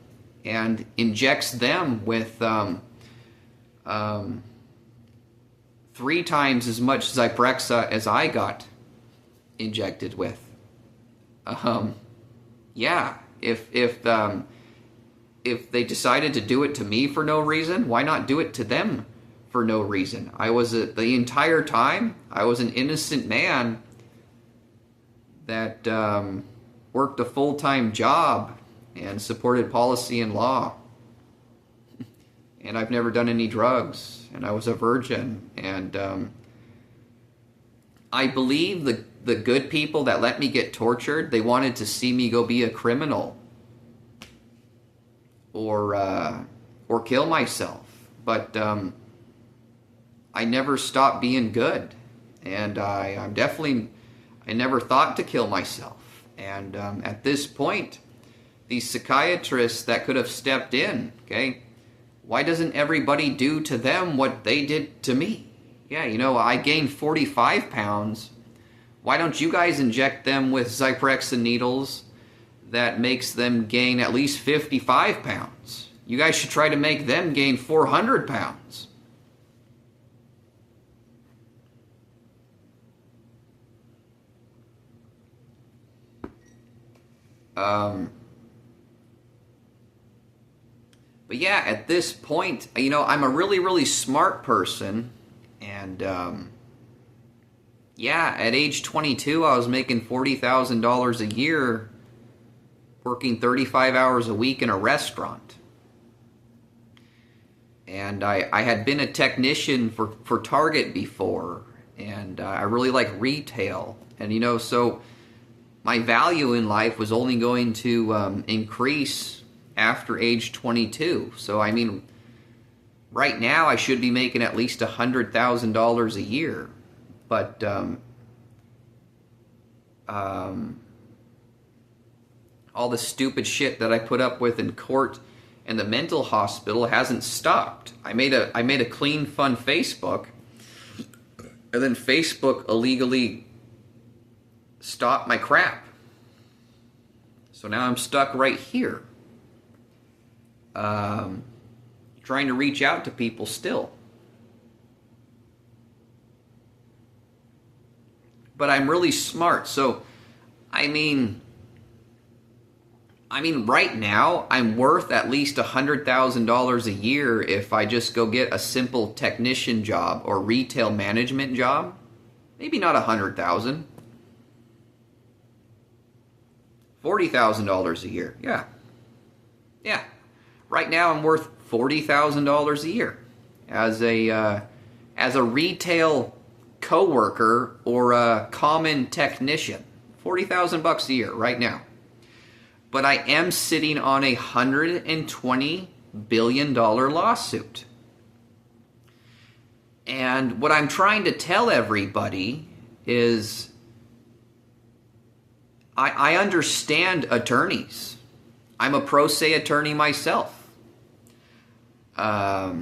and injects them with 3 times as much Zyprexa as I got injected with. Yeah, if they decided to do it to me for no reason, why not do it to them for no reason? The entire time, I was an innocent man that worked a full-time job and supported policy and law. And I've never done any drugs, and I was a virgin. And I believe the good people that let me get tortured, they wanted to see me go be a criminal or kill myself. But I never stopped being good, and I never thought to kill myself. And at this point, these psychiatrists that could have stepped in, okay, why doesn't everybody do to them what they did to me? Yeah, I gained 45 pounds. Why don't you guys inject them with Zyprexa needles that makes them gain at least 55 pounds? You guys should try to make them gain 400 pounds. But yeah, at this point, I'm a really, really smart person. And yeah, at age 22, I was making $40,000 a year, working 35 hours a week in a restaurant. And I had been a technician for Target before, and I really like retail. And so my value in life was only going to increase after age 22. So right now I should be making at least $100,000 a year. But all the stupid shit that I put up with in court and the mental hospital hasn't stopped. I made a clean, fun Facebook, and then Facebook illegally stopped my crap. So now I'm stuck right here, trying to reach out to people still. But I'm really smart, so right now I'm worth at least $100,000 a year if I just go get a simple technician job or retail management job. Maybe not $100,000. $40,000 a year. Yeah. Right now I'm worth $40,000 a year as a retail coworker or a common technician. $40,000 a year right now. But I am sitting on a $120 billion lawsuit. And what I'm trying to tell everybody is I understand attorneys. I'm a pro se attorney myself. I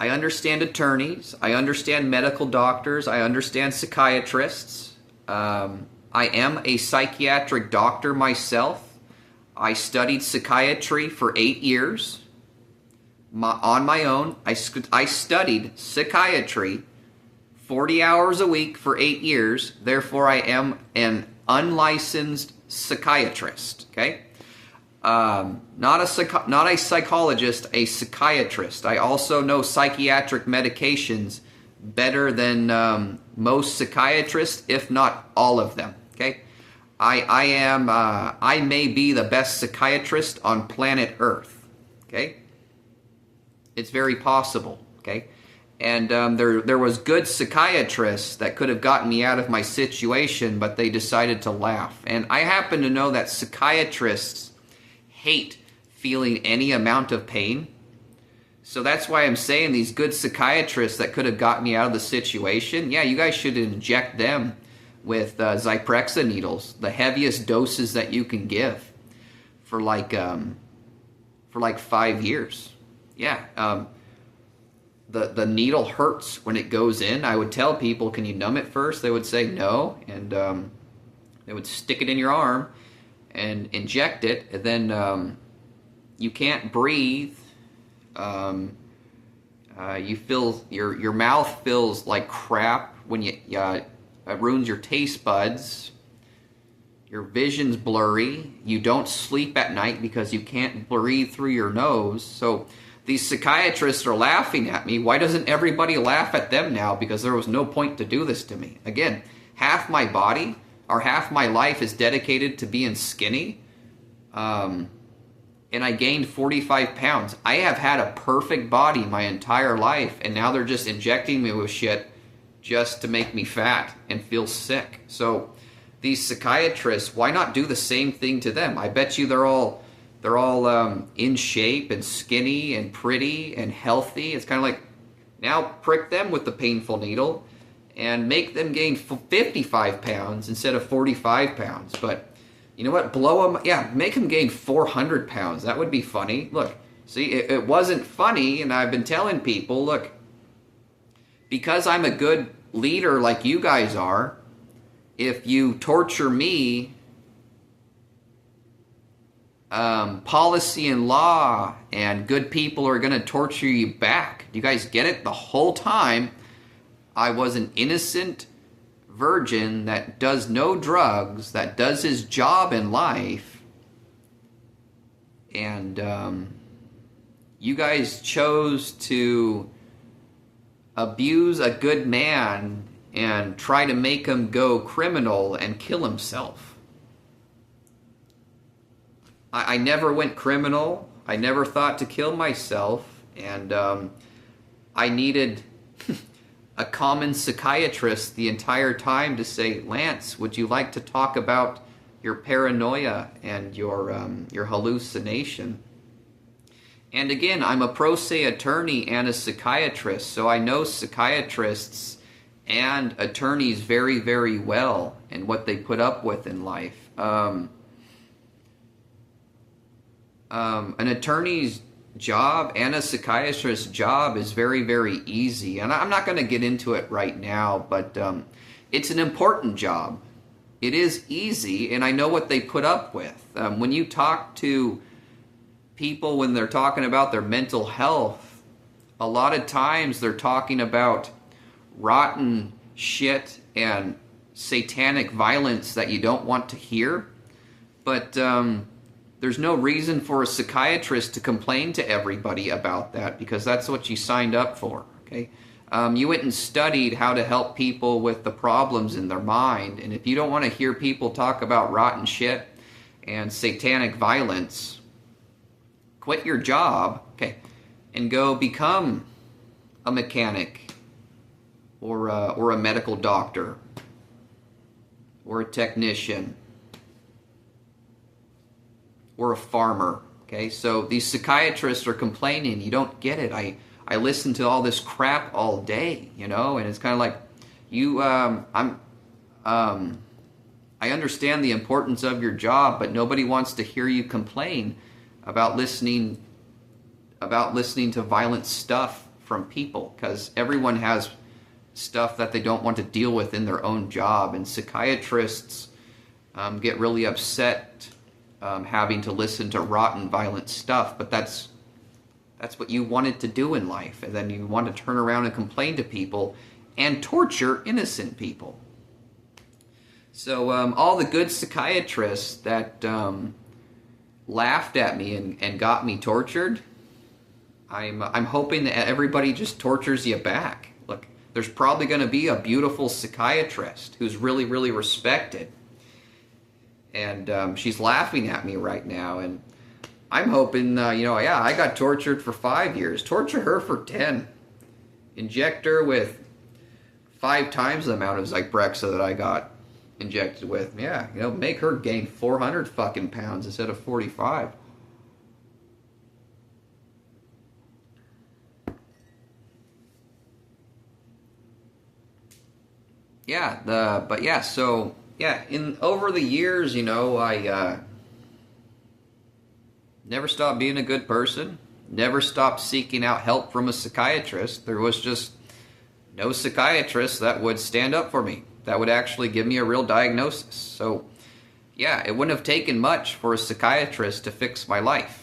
understand attorneys. I understand medical doctors. I understand psychiatrists. I I am a psychiatric doctor myself. I studied psychiatry for 8 years. On my own, I studied psychiatry 40 hours a week for 8 years. Therefore, I am an unlicensed psychiatrist. Okay, not a psychologist, a psychiatrist. I also know psychiatric medications better than most psychiatrists, if not all of them. Okay, I may be the best psychiatrist on planet Earth. Okay, it's very possible. Okay. And there was good psychiatrists that could have gotten me out of my situation, but they decided to laugh. And I happen to know that psychiatrists hate feeling any amount of pain. So that's why I'm saying these good psychiatrists that could have gotten me out of the situation, yeah, you guys should inject them with Zyprexa needles, the heaviest doses that you can give for like 5 years. Yeah. The needle hurts when it goes in. I would tell people, can you numb it first? They would say no, and they would stick it in your arm and inject it, and then you can't breathe. You feel your mouth feels like crap when it ruins your taste buds. Your vision's blurry. You don't sleep at night because you can't breathe through your nose. So these psychiatrists are laughing at me. Why doesn't everybody laugh at them now? Because there was no point to do this to me. Again, half my body or half my life is dedicated to being skinny. And I gained 45 pounds. I have had a perfect body my entire life, and now they're just injecting me with shit just to make me fat and feel sick. So these psychiatrists, why not do the same thing to them? I bet you they're all in shape and skinny and pretty and healthy. It's kind of like, now prick them with the painful needle and make them gain 55 pounds instead of 45 pounds. But you know what? Blow them, yeah, make them gain 400 pounds. That would be funny. Look, see, it wasn't funny, and I've been telling people, look, because I'm a good leader like you guys are, if you torture me, policy and law and good people are going to torture you back. Do you guys get it? The whole time I was an innocent virgin that does no drugs, that does his job in life, and you guys chose to abuse a good man and try to make him go criminal and kill himself. I never went criminal. I never thought to kill myself. And I needed a common psychiatrist the entire time to say, Lance, would you like to talk about your paranoia and your hallucination? And again, I'm a pro se attorney and a psychiatrist, so I know psychiatrists and attorneys very, very well and what they put up with in life. An attorney's job and a psychiatrist's job is very, very easy. And I'm not going to get into it right now, but it's an important job. It is easy, and I know what they put up with. When you talk to people when they're talking about their mental health, a lot of times they're talking about rotten shit and satanic violence that you don't want to hear. But there's no reason for a psychiatrist to complain to everybody about that, because that's what you signed up for, okay? You went and studied how to help people with the problems in their mind, and if you don't want to hear people talk about rotten shit and satanic violence, quit your job, okay, and go become a mechanic or a medical doctor or a technician or a farmer, okay? So these psychiatrists are complaining, you don't get it. I listen to all this crap all day, you know, and it's kind of like, I understand the importance of your job, but nobody wants to hear you complain about listening to violent stuff from people, because everyone has stuff that they don't want to deal with in their own job, and psychiatrists get really upset having to listen to rotten, violent stuff, but that's what you wanted to do in life, and then you want to turn around and complain to people and torture innocent people. So all the good psychiatrists that laughed at me and got me tortured, I'm hoping that everybody just tortures you back. Look, there's probably going to be a beautiful psychiatrist who's really, really respected, and she's laughing at me right now, and I'm hoping, yeah, I got tortured for 5 years. Torture her for 10. Inject her with 5 times the amount of Zyprexa that I got injected with. Yeah, make her gain 400 fucking pounds instead of 45. Yeah, so over the years, I never stopped being a good person, never stopped seeking out help from a psychiatrist. There was just no psychiatrist that would stand up for me, that would actually give me a real diagnosis. So, yeah, it wouldn't have taken much for a psychiatrist to fix my life.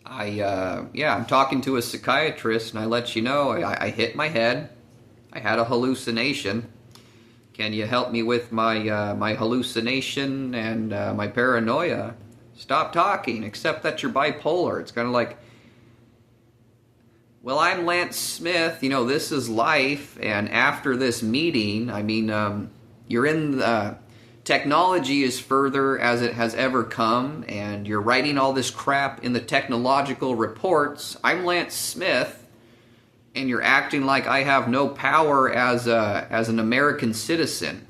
I'm talking to a psychiatrist, and I let you know, I hit my head. I had a hallucination. Can you help me with my hallucination and my paranoia? Stop talking, accept that you're bipolar. It's kind of like, well, I'm Lance Smith, this is life, and after this meeting, you're in technology is further as it has ever come, and you're writing all this crap in the technological reports. I'm Lance Smith, and you're acting like I have no power as an American citizen,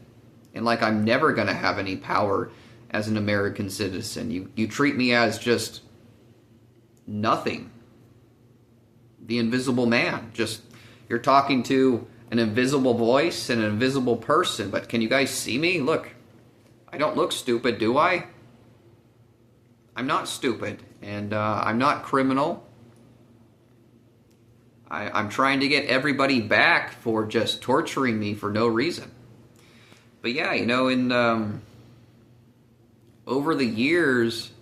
and like I'm never going to have any power as an American citizen. You treat me as just nothing. The invisible man. Just, you're talking to an invisible voice and an invisible person, but can you guys see me? Look, I don't look stupid, do I? I'm not stupid, and I'm not criminal. I'm trying to get everybody back for just torturing me for no reason. But yeah, in over the years,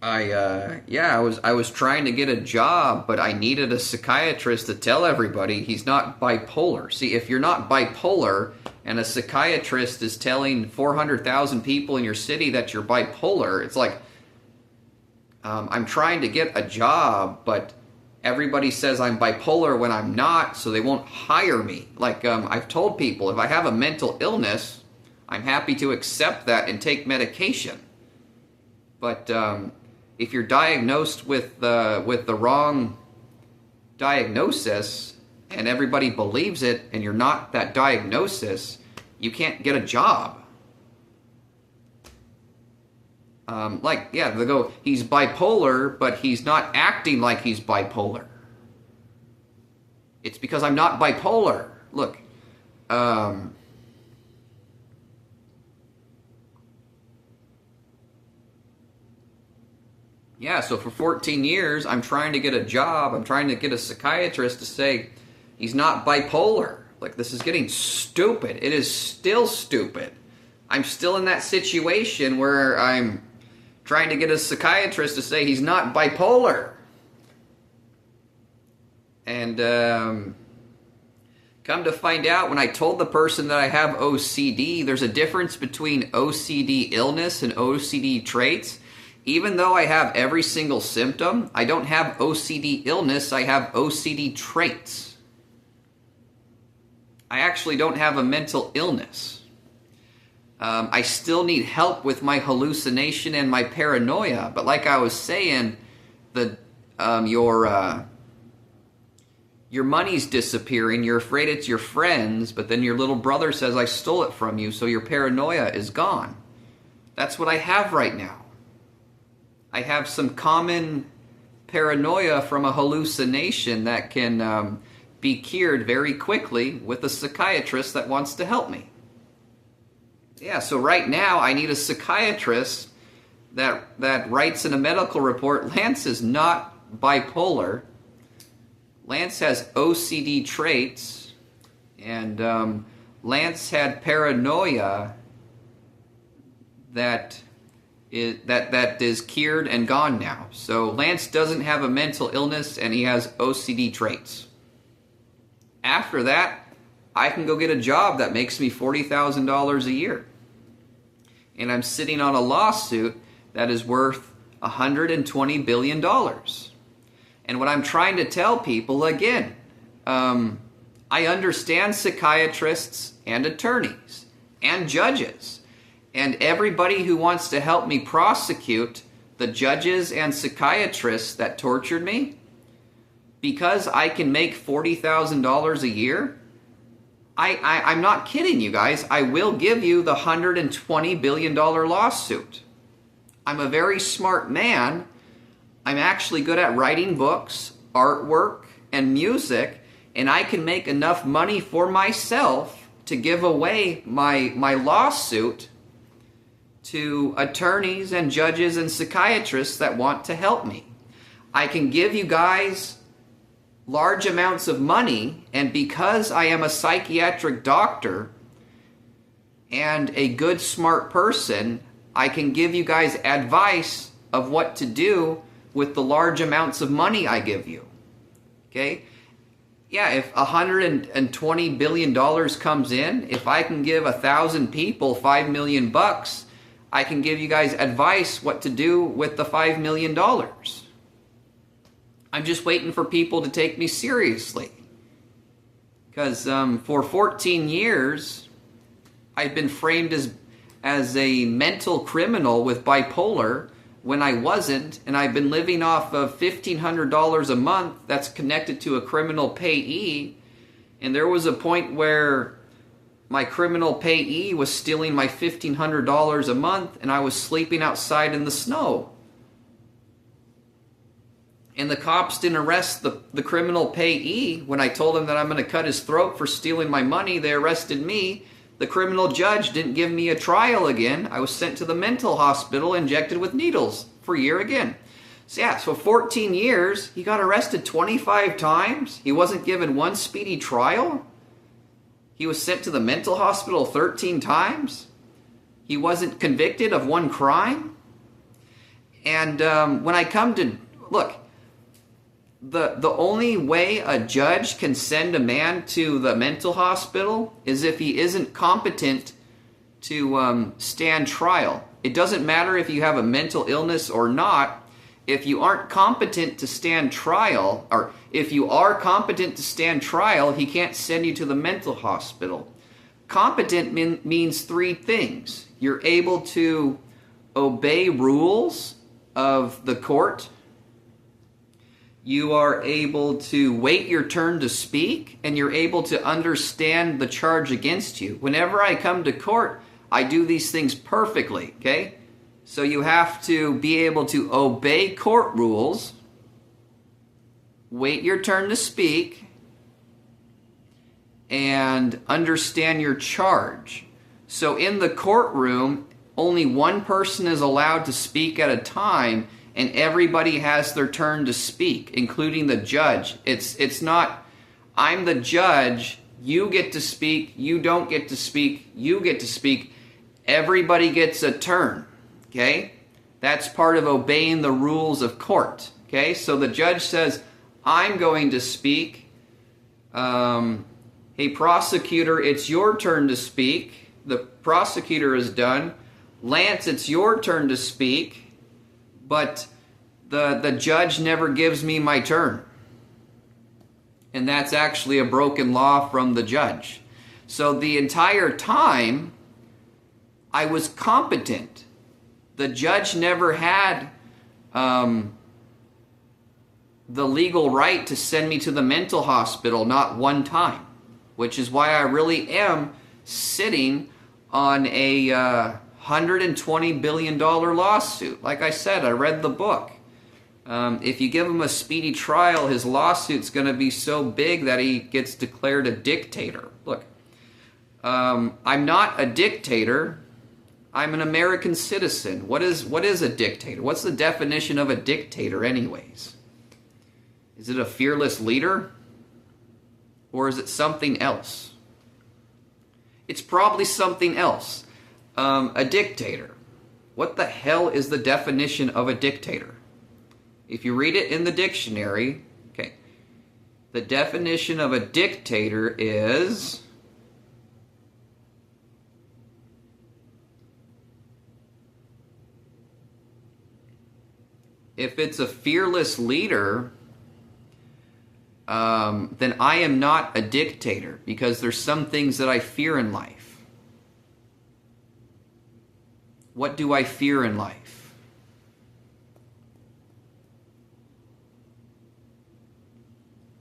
I was trying to get a job, but I needed a psychiatrist to tell everybody he's not bipolar. See, if you're not bipolar and a psychiatrist is telling 400,000 people in your city that you're bipolar, it's like, I'm trying to get a job, but everybody says I'm bipolar when I'm not, so they won't hire me. Like, I've told people, if I have a mental illness, I'm happy to accept that and take medication. But if you're diagnosed with the wrong diagnosis, and everybody believes it, and you're not that diagnosis, you can't get a job. They go, he's bipolar, but he's not acting like he's bipolar. It's because I'm not bipolar. Look, so for 14 years, I'm trying to get a job. I'm trying to get a psychiatrist to say he's not bipolar. Like, this is getting stupid. It is still stupid. I'm still in that situation where I'm trying to get a psychiatrist to say he's not bipolar. And come to find out, when I told the person that I have OCD, there's a difference between OCD illness and OCD traits. Even though I have every single symptom, I don't have OCD illness, I have OCD traits. I actually don't have a mental illness. I still need help with my hallucination and my paranoia, but like I was saying, your money's disappearing, you're afraid it's your friends, but then your little brother says, I stole it from you, so your paranoia is gone. That's what I have right now. I have some common paranoia from a hallucination that can be cured very quickly with a psychiatrist that wants to help me. Yeah, so right now I need a psychiatrist that writes in a medical report, Lance is not bipolar. Lance has OCD traits. And Lance had paranoia that is cured and gone now. So Lance doesn't have a mental illness, and he has OCD traits. After that, I can go get a job that makes me $40,000 a year. And I'm sitting on a lawsuit that is worth $120 billion. And what I'm trying to tell people, again, I understand psychiatrists and attorneys and judges and everybody who wants to help me prosecute the judges and psychiatrists that tortured me. Because I can make $40,000 a year, I'm not kidding you guys. I will give you the $120 billion lawsuit. I'm a very smart man. I'm actually good at writing books, artwork, and music, and I can make enough money for myself to give away my lawsuit to attorneys and judges and psychiatrists that want to help me. I can give you guys large amounts of money, and because I am a psychiatric doctor and a good smart person, I can give you guys advice of what to do with the large amounts of money I give you. Okay? Yeah, if $120 billion comes in, if I can give 1,000 people $5 million, I can give you guys advice what to do with the $5 million. I'm just waiting for people to take me seriously. Because for 14 years, I've been framed as a mental criminal with bipolar when I wasn't, and I've been living off of $1,500 a month that's connected to a criminal payee. And there was a point where my criminal payee was stealing my $1,500 a month, and I was sleeping outside in the snow. And the cops didn't arrest the criminal payee. When I told them that I'm going to cut his throat for stealing my money, they arrested me. The criminal judge didn't give me a trial again. I was sent to the mental hospital, injected with needles for a year again. So yeah, so 14 years, he got arrested 25 times. He wasn't given one speedy trial. He was sent to the mental hospital 13 times. He wasn't convicted of one crime. And when I come to, look, the only way a judge can send a man to the mental hospital is if he isn't competent to stand trial. It doesn't matter if you have a mental illness or not. If you aren't competent to stand trial, or if you are competent to stand trial, he can't send you to the mental hospital. Competent means three things. You're able to obey rules of the court. You are able to wait your turn to speak, and you're able to understand the charge against you. Whenever I come to court, I do these things perfectly, okay? So you have to be able to obey court rules, wait your turn to speak, and understand your charge. So in the courtroom, only one person is allowed to speak at a time, and everybody has their turn to speak, including the judge. It's not, I'm the judge, you get to speak, you don't get to speak, you get to speak. Everybody gets a turn, okay? That's part of obeying the rules of court, okay? So the judge says, I'm going to speak. Hey, prosecutor, it's your turn to speak. The prosecutor is done. Lance, it's your turn to speak. But the judge never gives me my turn. And that's actually a broken law from the judge. So the entire time, I was competent. The judge never had the legal right to send me to the mental hospital, not one time. Which is why I really am sitting on a $120 billion lawsuit. Like I said, I read the book. If you give him a speedy trial, his lawsuit's going to be so big that he gets declared a dictator. Look, I'm not a dictator. I'm an American citizen. What is a dictator? What's the definition of a dictator anyways? Is it a fearless leader? Or is it something else? It's probably something else. A dictator. What the hell is the definition of a dictator? If you read it in the dictionary, okay, the definition of a dictator is if it's a fearless leader, then I am not a dictator because there's some things that I fear in life. What do I fear in life?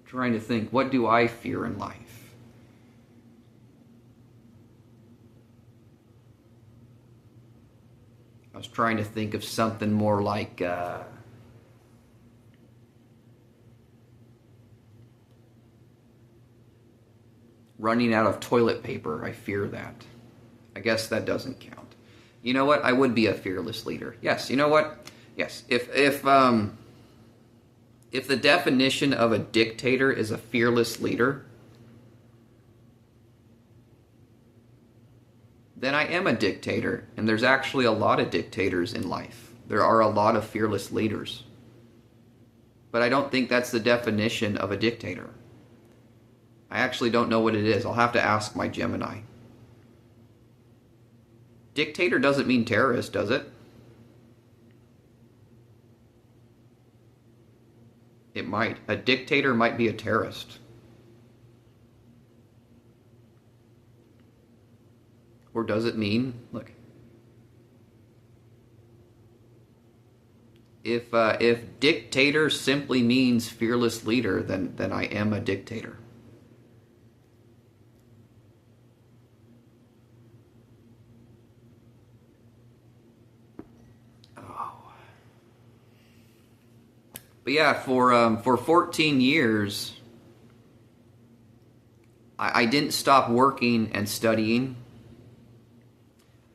Trying to think, what do I fear in life? I was trying to think of something more like running out of toilet paper. I fear that. I guess that doesn't count. You know what? I would be a fearless leader. Yes. You know what? Yes. If the definition of a dictator is a fearless leader, then I am a dictator. And there's actually a lot of dictators in life. There are a lot of fearless leaders. But I don't think that's the definition of a dictator. I actually don't know what it is. I'll have to ask my Gemini. Dictator doesn't mean terrorist, does it? It might. A dictator might be a terrorist. Or does it mean, look, if dictator simply means fearless leader, then I am a dictator. But yeah, for 14 years, I didn't stop working and studying.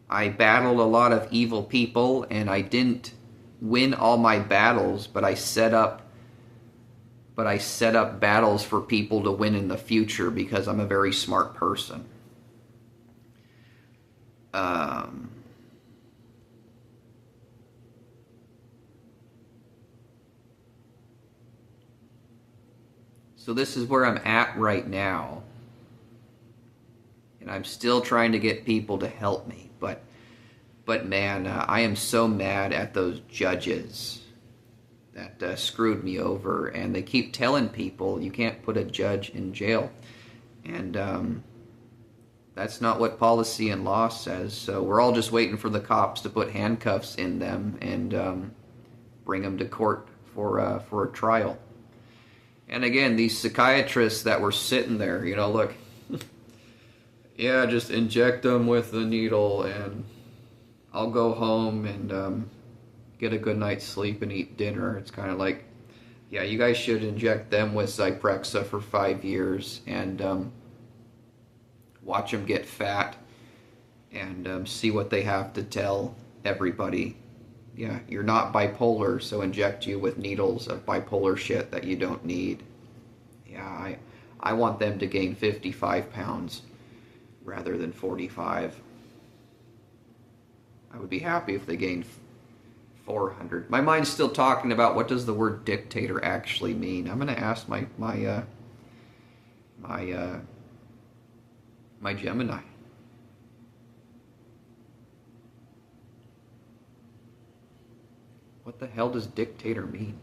I battled a lot of evil people, and I didn't win all my battles, but I set up battles for people to win in the future because I'm a very smart person. So this is where I'm at right now. And I'm still trying to get people to help me. But man, I am so mad at those judges that screwed me over. And they keep telling people you can't put a judge in jail. And that's not what policy and law says. So we're all just waiting for the cops to put handcuffs in them and bring them to court for a trial. And again, these psychiatrists that were sitting there, you know, look, yeah, just inject them with the needle and I'll go home and get a good night's sleep and eat dinner. It's kind of like, yeah, you guys should inject them with Zyprexa for 5 years and watch them get fat and see what they have to tell everybody. Yeah, you're not bipolar, so inject you with needles of bipolar shit that you don't need. Yeah, I want them to gain 55 pounds rather than 45. I would be happy if they gained 400. My mind's still talking about what does the word dictator actually mean. I'm going to ask my Gemini. What the hell does dictator mean?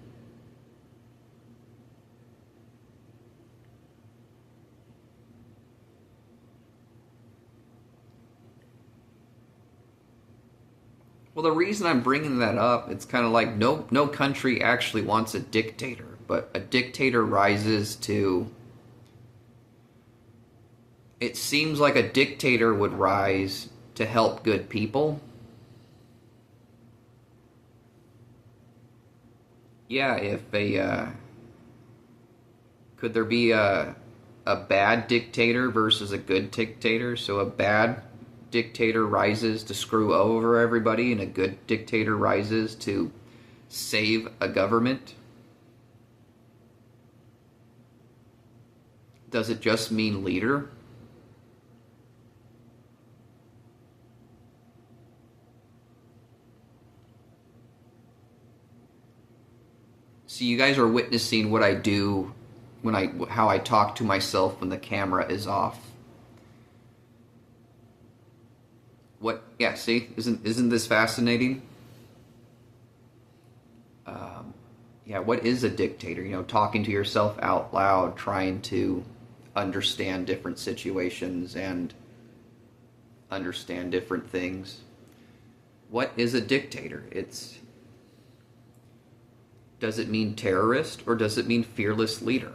Well, the reason I'm bringing that up, it's kind of like no country actually wants a dictator, but a dictator rises to... It seems like a dictator would rise to help good people. Yeah, if could there be a bad dictator versus a good dictator? So a bad dictator rises to screw over everybody, and a good dictator rises to save a government? Does it just mean leader? So you guys are witnessing what I do how I talk to myself when the camera is off. Yeah, see, isn't this fascinating? Yeah, what is a dictator? Talking to yourself out loud, trying to understand different situations and understand different things. What is a dictator? Does it mean terrorist or does it mean fearless leader?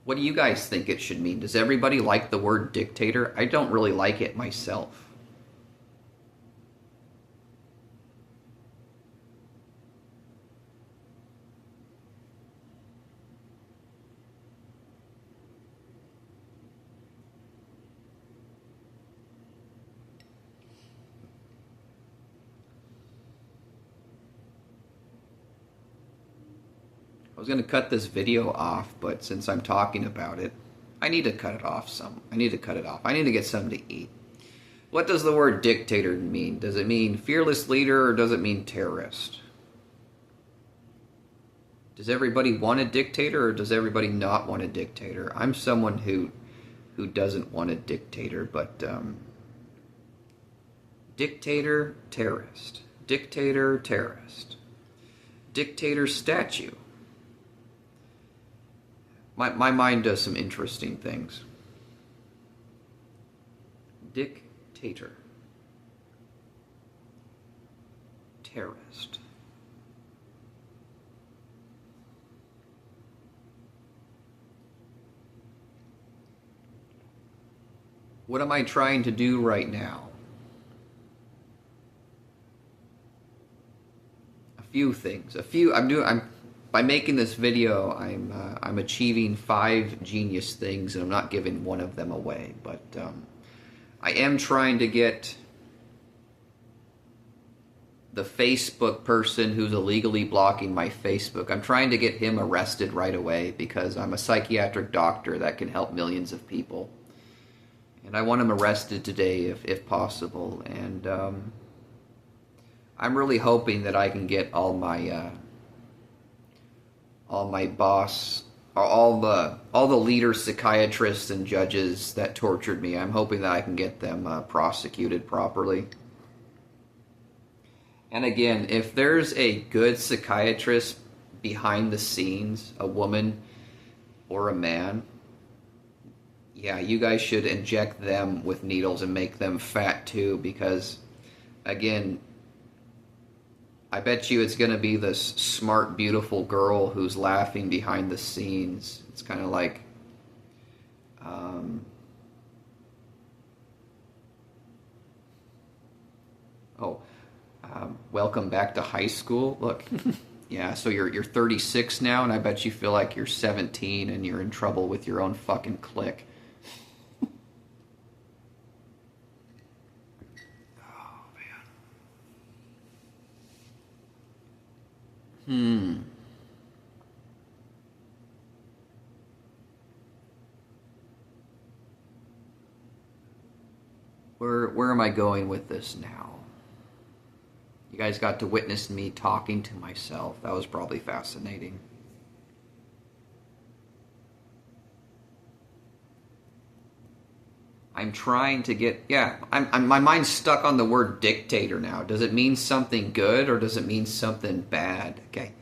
What do you guys think it should mean? Does everybody like the word dictator? I don't really like it myself. I was going to cut this video off, but since I'm talking about it, I need to cut it off I need to cut it off. I need to get something to eat. What does the word dictator mean? Does it mean fearless leader or does it mean terrorist? Does everybody want a dictator or does everybody not want a dictator? I'm someone who doesn't want a dictator, but dictator, terrorist. Dictator, terrorist. Dictator statue. My mind does some interesting things. Dictator. Terrorist. What am I trying to do right now? A few things. By making this video, I'm achieving 5 genius things, and I'm not giving one of them away. But I am trying to get the Facebook person who's illegally blocking my Facebook. I'm trying to get him arrested right away because I'm a psychiatric doctor that can help millions of people, and I want him arrested today if possible. And I'm really hoping that I can get all my boss, all the leaders, psychiatrists, and judges that tortured me. I'm hoping that I can get them prosecuted properly. And again, if there's a good psychiatrist behind the scenes, a woman or a man, yeah, you guys should inject them with needles and make them fat too, because again, I bet you it's going to be this smart, beautiful girl who's laughing behind the scenes. It's kind of like, welcome back to high school. Look, yeah, so you're 36 now, and I bet you feel like you're 17 and you're in trouble with your own fucking clique. Where am I going with this now? You guys got to witness me talking to myself. That was probably fascinating. I'm trying to get, my mind's stuck on the word dictator now. Does it mean something good or does it mean something bad? Okay.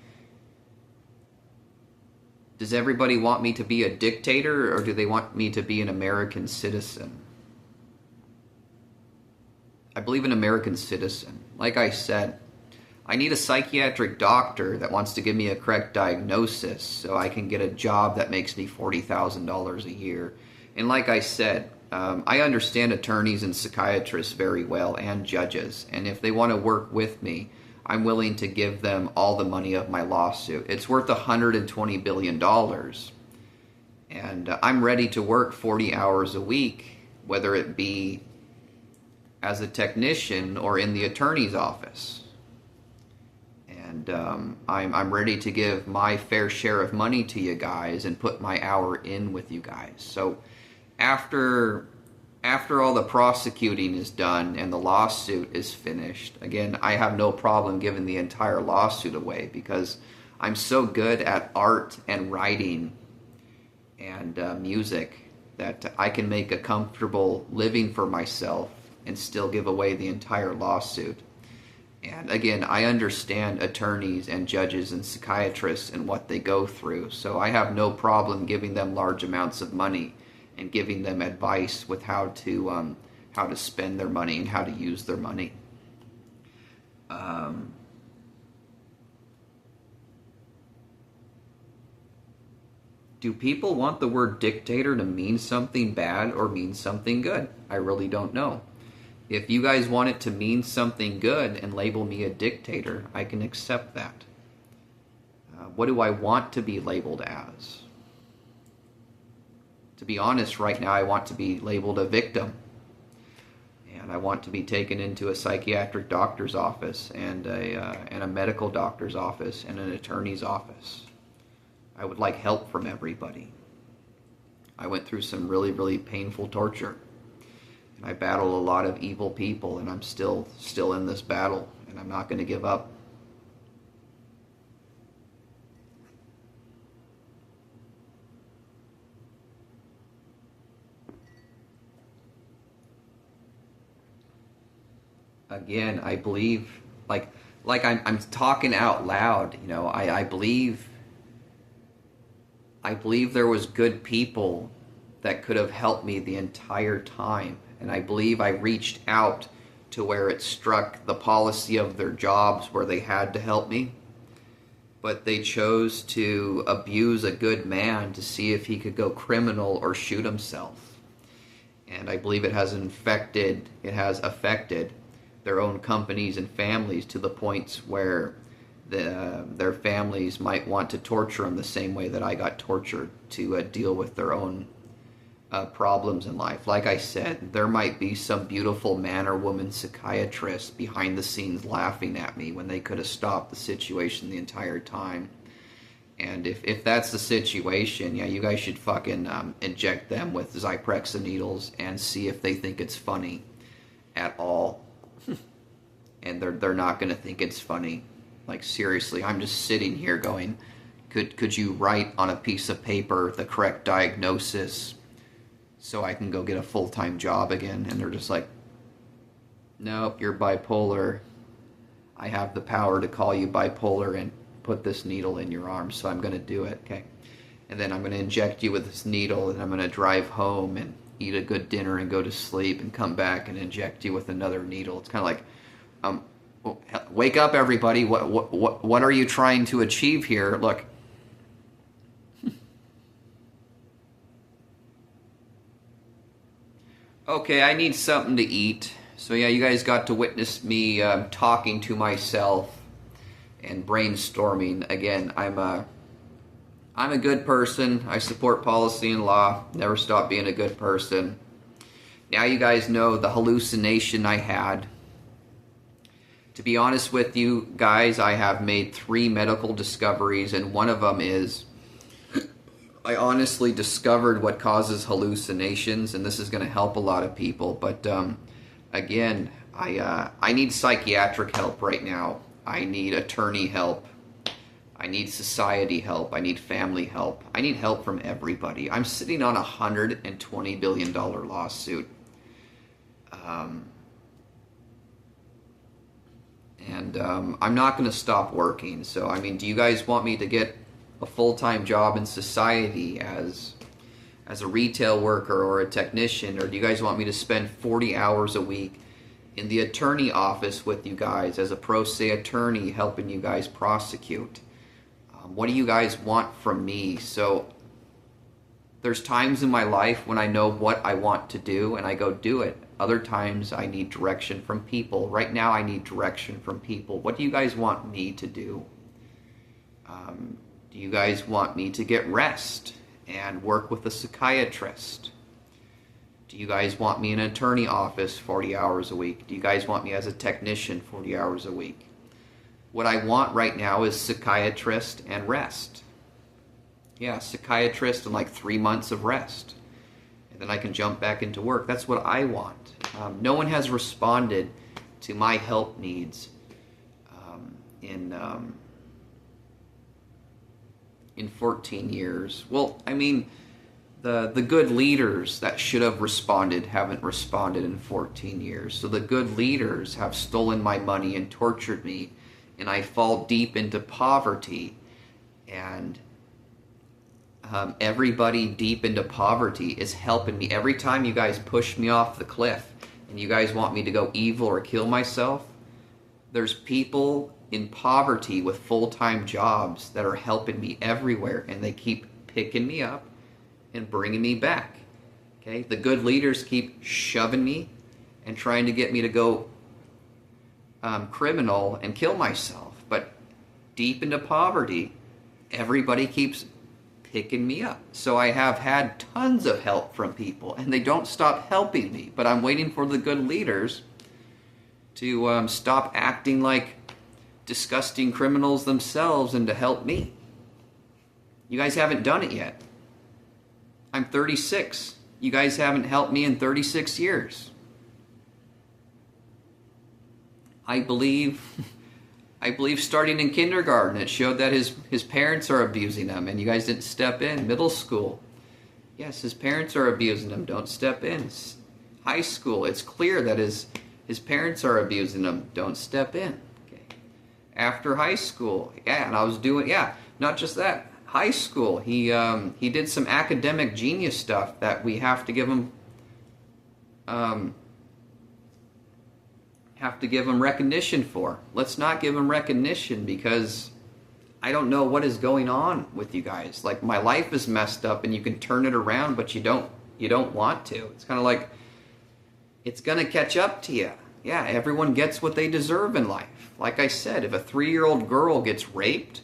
Does everybody want me to be a dictator or do they want me to be an American citizen? I believe an American citizen. Like I said, I need a psychiatric doctor that wants to give me a correct diagnosis so I can get a job that makes me $40,000 a year. And like I said, I understand attorneys and psychiatrists very well, and judges. And if they want to work with me, I'm willing to give them all the money of my lawsuit. It's worth $120 billion. And I'm ready to work 40 hours a week, whether it be as a technician or in the attorney's office. And I'm ready to give my fair share of money to you guys and put my hour in with you guys. So after after all the prosecuting is done and the lawsuit is finished, again, I have no problem giving the entire lawsuit away because I'm so good at art and writing and music that I can make a comfortable living for myself and still give away the entire lawsuit. And again, I understand attorneys and judges and psychiatrists and what they go through, so I have no problem giving them large amounts of money and giving them advice with how to spend their money and how to use their money. Do people want the word dictator to mean something bad or mean something good? I really don't know. If you guys want it to mean something good and label me a dictator, I can accept that. What do I want to be labeled as? To be honest, right now I want to be labeled a victim. And I want to be taken into a psychiatric doctor's office and a medical doctor's office and an attorney's office. I would like help from everybody. I went through some really, really painful torture. And I battled a lot of evil people, and I'm still in this battle, and I'm not going to give up. Again, I believe, like I'm talking out loud, you know, I believe there was good people that could have helped me the entire time. And I believe I reached out to where it struck the policy of their jobs where they had to help me. But they chose to abuse a good man to see if he could go criminal or shoot himself. And I believe it has affected their own companies and families to the points where their families might want to torture them the same way that I got tortured to deal with their own problems in life. Like I said, there might be some beautiful man or woman psychiatrist behind the scenes laughing at me when they could have stopped the situation the entire time. And if that's the situation, yeah, you guys should fucking inject them with Zyprexa needles and see if they think it's funny at all. And they're not going to think it's funny. Like, seriously, I'm just sitting here going, could you write on a piece of paper the correct diagnosis so I can go get a full-time job again? And they're just like, nope, you're bipolar. I have the power to call you bipolar and put this needle in your arm, so I'm going to do it, okay? And then I'm going to inject you with this needle, and I'm going to drive home and eat a good dinner and go to sleep and come back and inject you with another needle. It's kind of like, wake up, everybody. What are you trying to achieve here? Look. Okay, I need something to eat. So yeah, you guys got to witness me talking to myself and brainstorming. Again, I'm a good person. I support policy and law. Never stop being a good person. Now you guys know the hallucination I had. To be honest with you guys, I have made 3 medical discoveries, and one of them is I honestly discovered what causes hallucinations, and this is going to help a lot of people. But again, I need psychiatric help right now. I need attorney help. I need society help. I need family help. I need help from everybody. I'm sitting on a $120 billion lawsuit. And I'm not going to stop working. So, I mean, do you guys want me to get a full-time job in society as a retail worker or a technician? Or do you guys want me to spend 40 hours a week in the attorney office with you guys as a pro se attorney helping you guys prosecute? What do you guys want from me? So there's times in my life when I know what I want to do and I go do it. Other times I need direction from people. Right now I need direction from people. What do you guys want me to do? Do you guys want me to get rest and work with a psychiatrist? Do you guys want me in an attorney office 40 hours a week? Do you guys want me as a technician 40 hours a week? What I want right now is psychiatrist and rest. Yeah, psychiatrist and like 3 months of rest. and then I can jump back into work. That's what I want. No one has responded to my help needs in 14 years. Well, I mean, the good leaders that should have responded haven't responded in 14 years. So the good leaders have stolen my money and tortured me, and I fall deep into poverty. And everybody deep into poverty is helping me. Every time you guys push me off the cliff and you guys want me to go evil or kill myself, there's people in poverty with full-time jobs that are helping me everywhere, and they keep picking me up and bringing me back. Okay, the good leaders keep shoving me and trying to get me to go criminal and kill myself. But deep into poverty, everybody keeps picking me up. So I have had tons of help from people, and they don't stop helping me. But I'm waiting for the good leaders to stop acting like disgusting criminals themselves and to help me. You guys haven't done it yet. I'm 36. You guys haven't helped me in 36 years. I believe starting in kindergarten, it showed that his parents are abusing him, and you guys didn't step in. Middle school, yes, his parents are abusing him. Don't step in. High school, it's clear that his parents are abusing him. Don't step in. Okay. After high school, yeah, and I was doing, yeah, not just that. High school, he did some academic genius stuff that we have to give him recognition for. Let's not give him recognition, because I don't know what is going on with you guys. Like, my life is messed up and you can turn it around, but you don't want to. It's kind of like it's gonna catch up to you. Yeah, everyone gets what they deserve in life. Like I said, if a 3-year-old girl gets raped,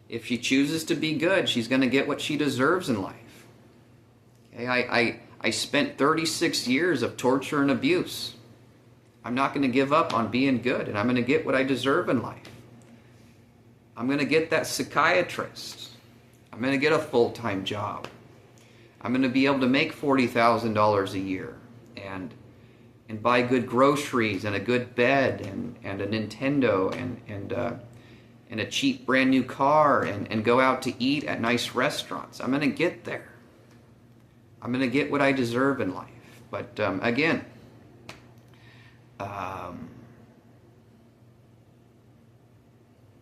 if she chooses to be good, she's going to get what she deserves in life. Okay, I spent 36 years of torture and abuse. I'm not going to give up on being good, and I'm going to get what I deserve in life. I'm going to get that psychiatrist. I'm going to get a full-time job. I'm going to be able to make $40,000 a year and buy good groceries and a good bed and a Nintendo and a cheap brand new car and go out to eat at nice restaurants. I'm going to get there. I'm going to get what I deserve in life. But again,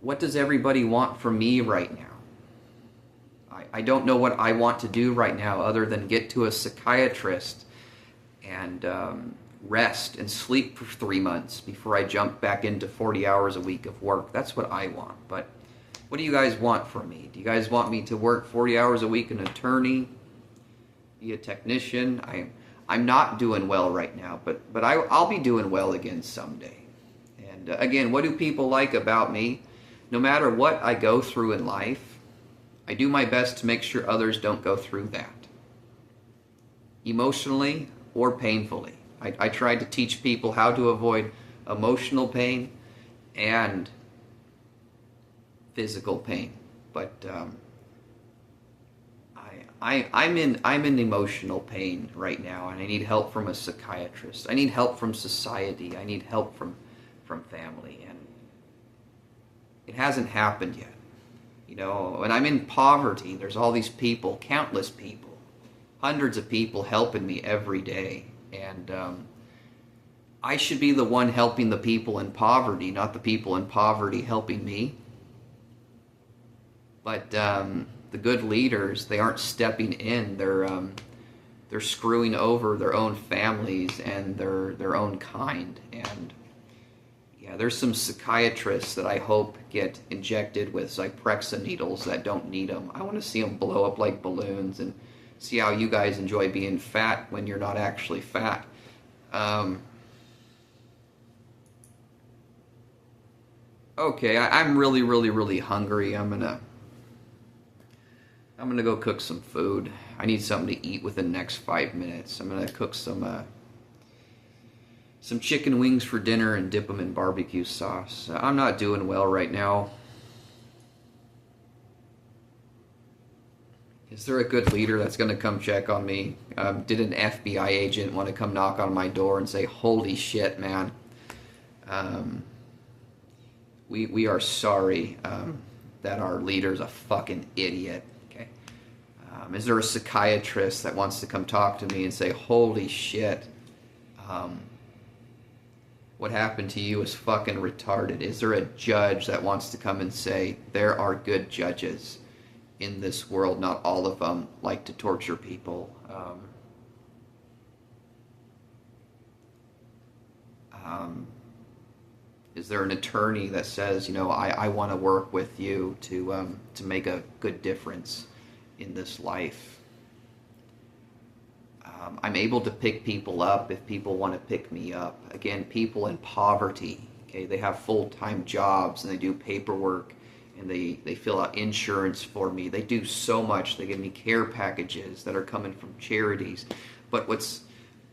what does everybody want from me right now? I don't know what I want to do right now other than get to a psychiatrist and rest and sleep for 3 months before I jump back into 40 hours a week of work. That's what I want. But what do you guys want from me? Do you guys want me to work 40 hours a week, an attorney, be a technician? I'm not doing well right now, but I'll be doing well again someday. And again, what do people like about me? No matter what I go through in life, I do my best to make sure others don't go through that, emotionally or painfully. I tried to teach people how to avoid emotional pain and physical pain, but I'm in emotional pain right now, and I need help from a psychiatrist. I need help from society. I need help from family, and it hasn't happened yet. You know, when I'm in poverty, there's all these people, countless people, hundreds of people helping me every day. And I should be the one helping the people in poverty, not the people in poverty helping me. But the good leaders, they aren't stepping in. They're screwing over their own families and their own kind. And yeah, there's some psychiatrists that I hope get injected with Zyprexa needles that don't need them. I want to see them blow up like balloons and see how you guys enjoy being fat when you're not actually fat. Okay, I'm really, really, really hungry. I'm gonna go cook some food. I need something to eat within the next 5 minutes. I'm gonna cook some chicken wings for dinner and dip them in barbecue sauce. I'm not doing well right now. Is there a good leader that's going to come check on me? Did an FBI agent want to come knock on my door and say, holy shit, man, we are sorry that our leader's a fucking idiot. Okay. Is there a psychiatrist that wants to come talk to me and say, holy shit, what happened to you is fucking retarded? Is there a judge that wants to come and say, there are good judges in this world, not all of them like to torture people? Is there an attorney that says, you know, I want to work with you to make a good difference in this life? I'm able to pick people up if people want to pick me up. Again, people in poverty, okay, they have full-time jobs and they do paperwork and they fill out insurance for me. They do so much. They give me care packages that are coming from charities. But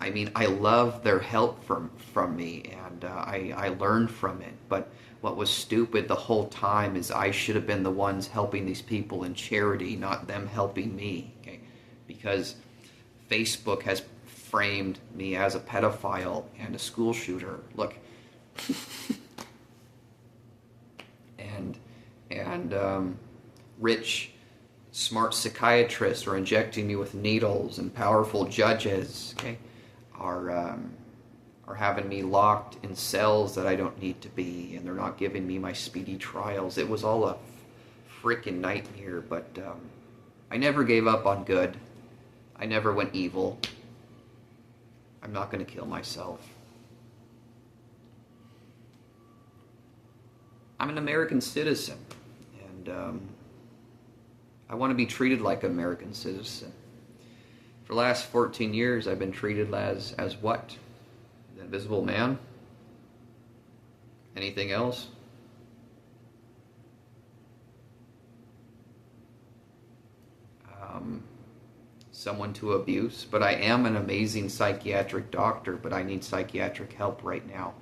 I love their help from me, and I learn from it. But what was stupid the whole time is I should have been the ones helping these people in charity, not them helping me. Okay? Because Facebook has framed me as a pedophile and a school shooter. Look. and rich, smart psychiatrists are injecting me with needles, and powerful judges, okay, are having me locked in cells that I don't need to be, and they're not giving me my speedy trials. It was all a freaking nightmare, but I never gave up on good. I never went evil. I'm not going to kill myself. I'm an American citizen, and I want to be treated like an American citizen. For the last 14 years, I've been treated as what? The invisible man? Anything else? Someone to abuse, but I am an amazing psychiatric doctor, but I need psychiatric help right now.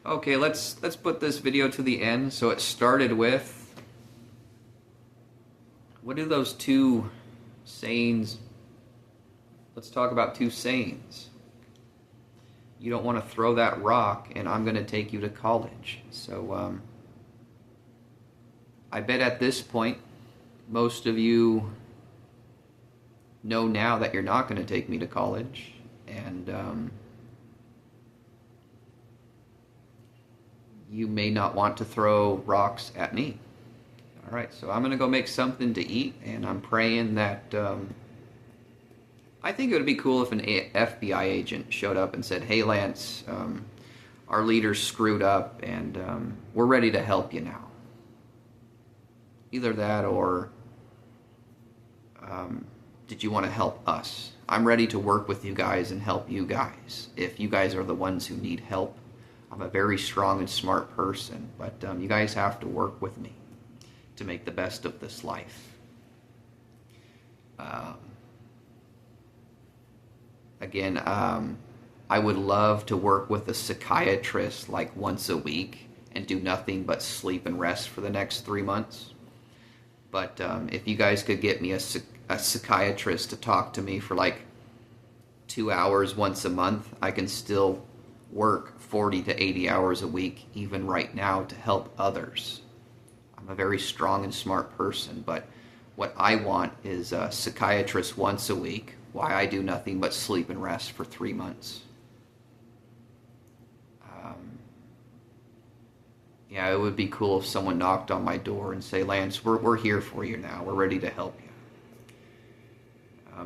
Okay, let's put this video to the end. So it started with, what do those two sayings, let's talk about two sayings. You don't want to throw that rock, and I'm going to take you to college. So I bet at this point, most of you know now that you're not going to take me to college, and you may not want to throw rocks at me. All right, so I'm going to go make something to eat, and I'm praying that I think it would be cool if an FBI agent showed up and said, hey, Lance, our leader's screwed up, and we're ready to help you now. Either that or did you want to help us? I'm ready to work with you guys and help you guys if you guys are the ones who need help. I'm a very strong and smart person, but you guys have to work with me to make the best of this life. Again, I would love to work with a psychiatrist like once a week and do nothing but sleep and rest for the next 3 months. But if you guys could get me a psychiatrist to talk to me for like 2 hours once a month, I can still work 40 to 80 hours a week, even right now, to help others. I'm a very strong and smart person, but what I want is a psychiatrist once a week, while I do nothing but sleep and rest for 3 months. Yeah, it would be cool if someone knocked on my door and say, Lance, we're here for you now. We're ready to help you.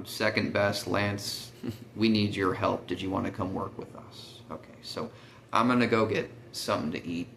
Second best, Lance, we need your help. Did you want to come work with us? Okay, so I'm going to go get something to eat.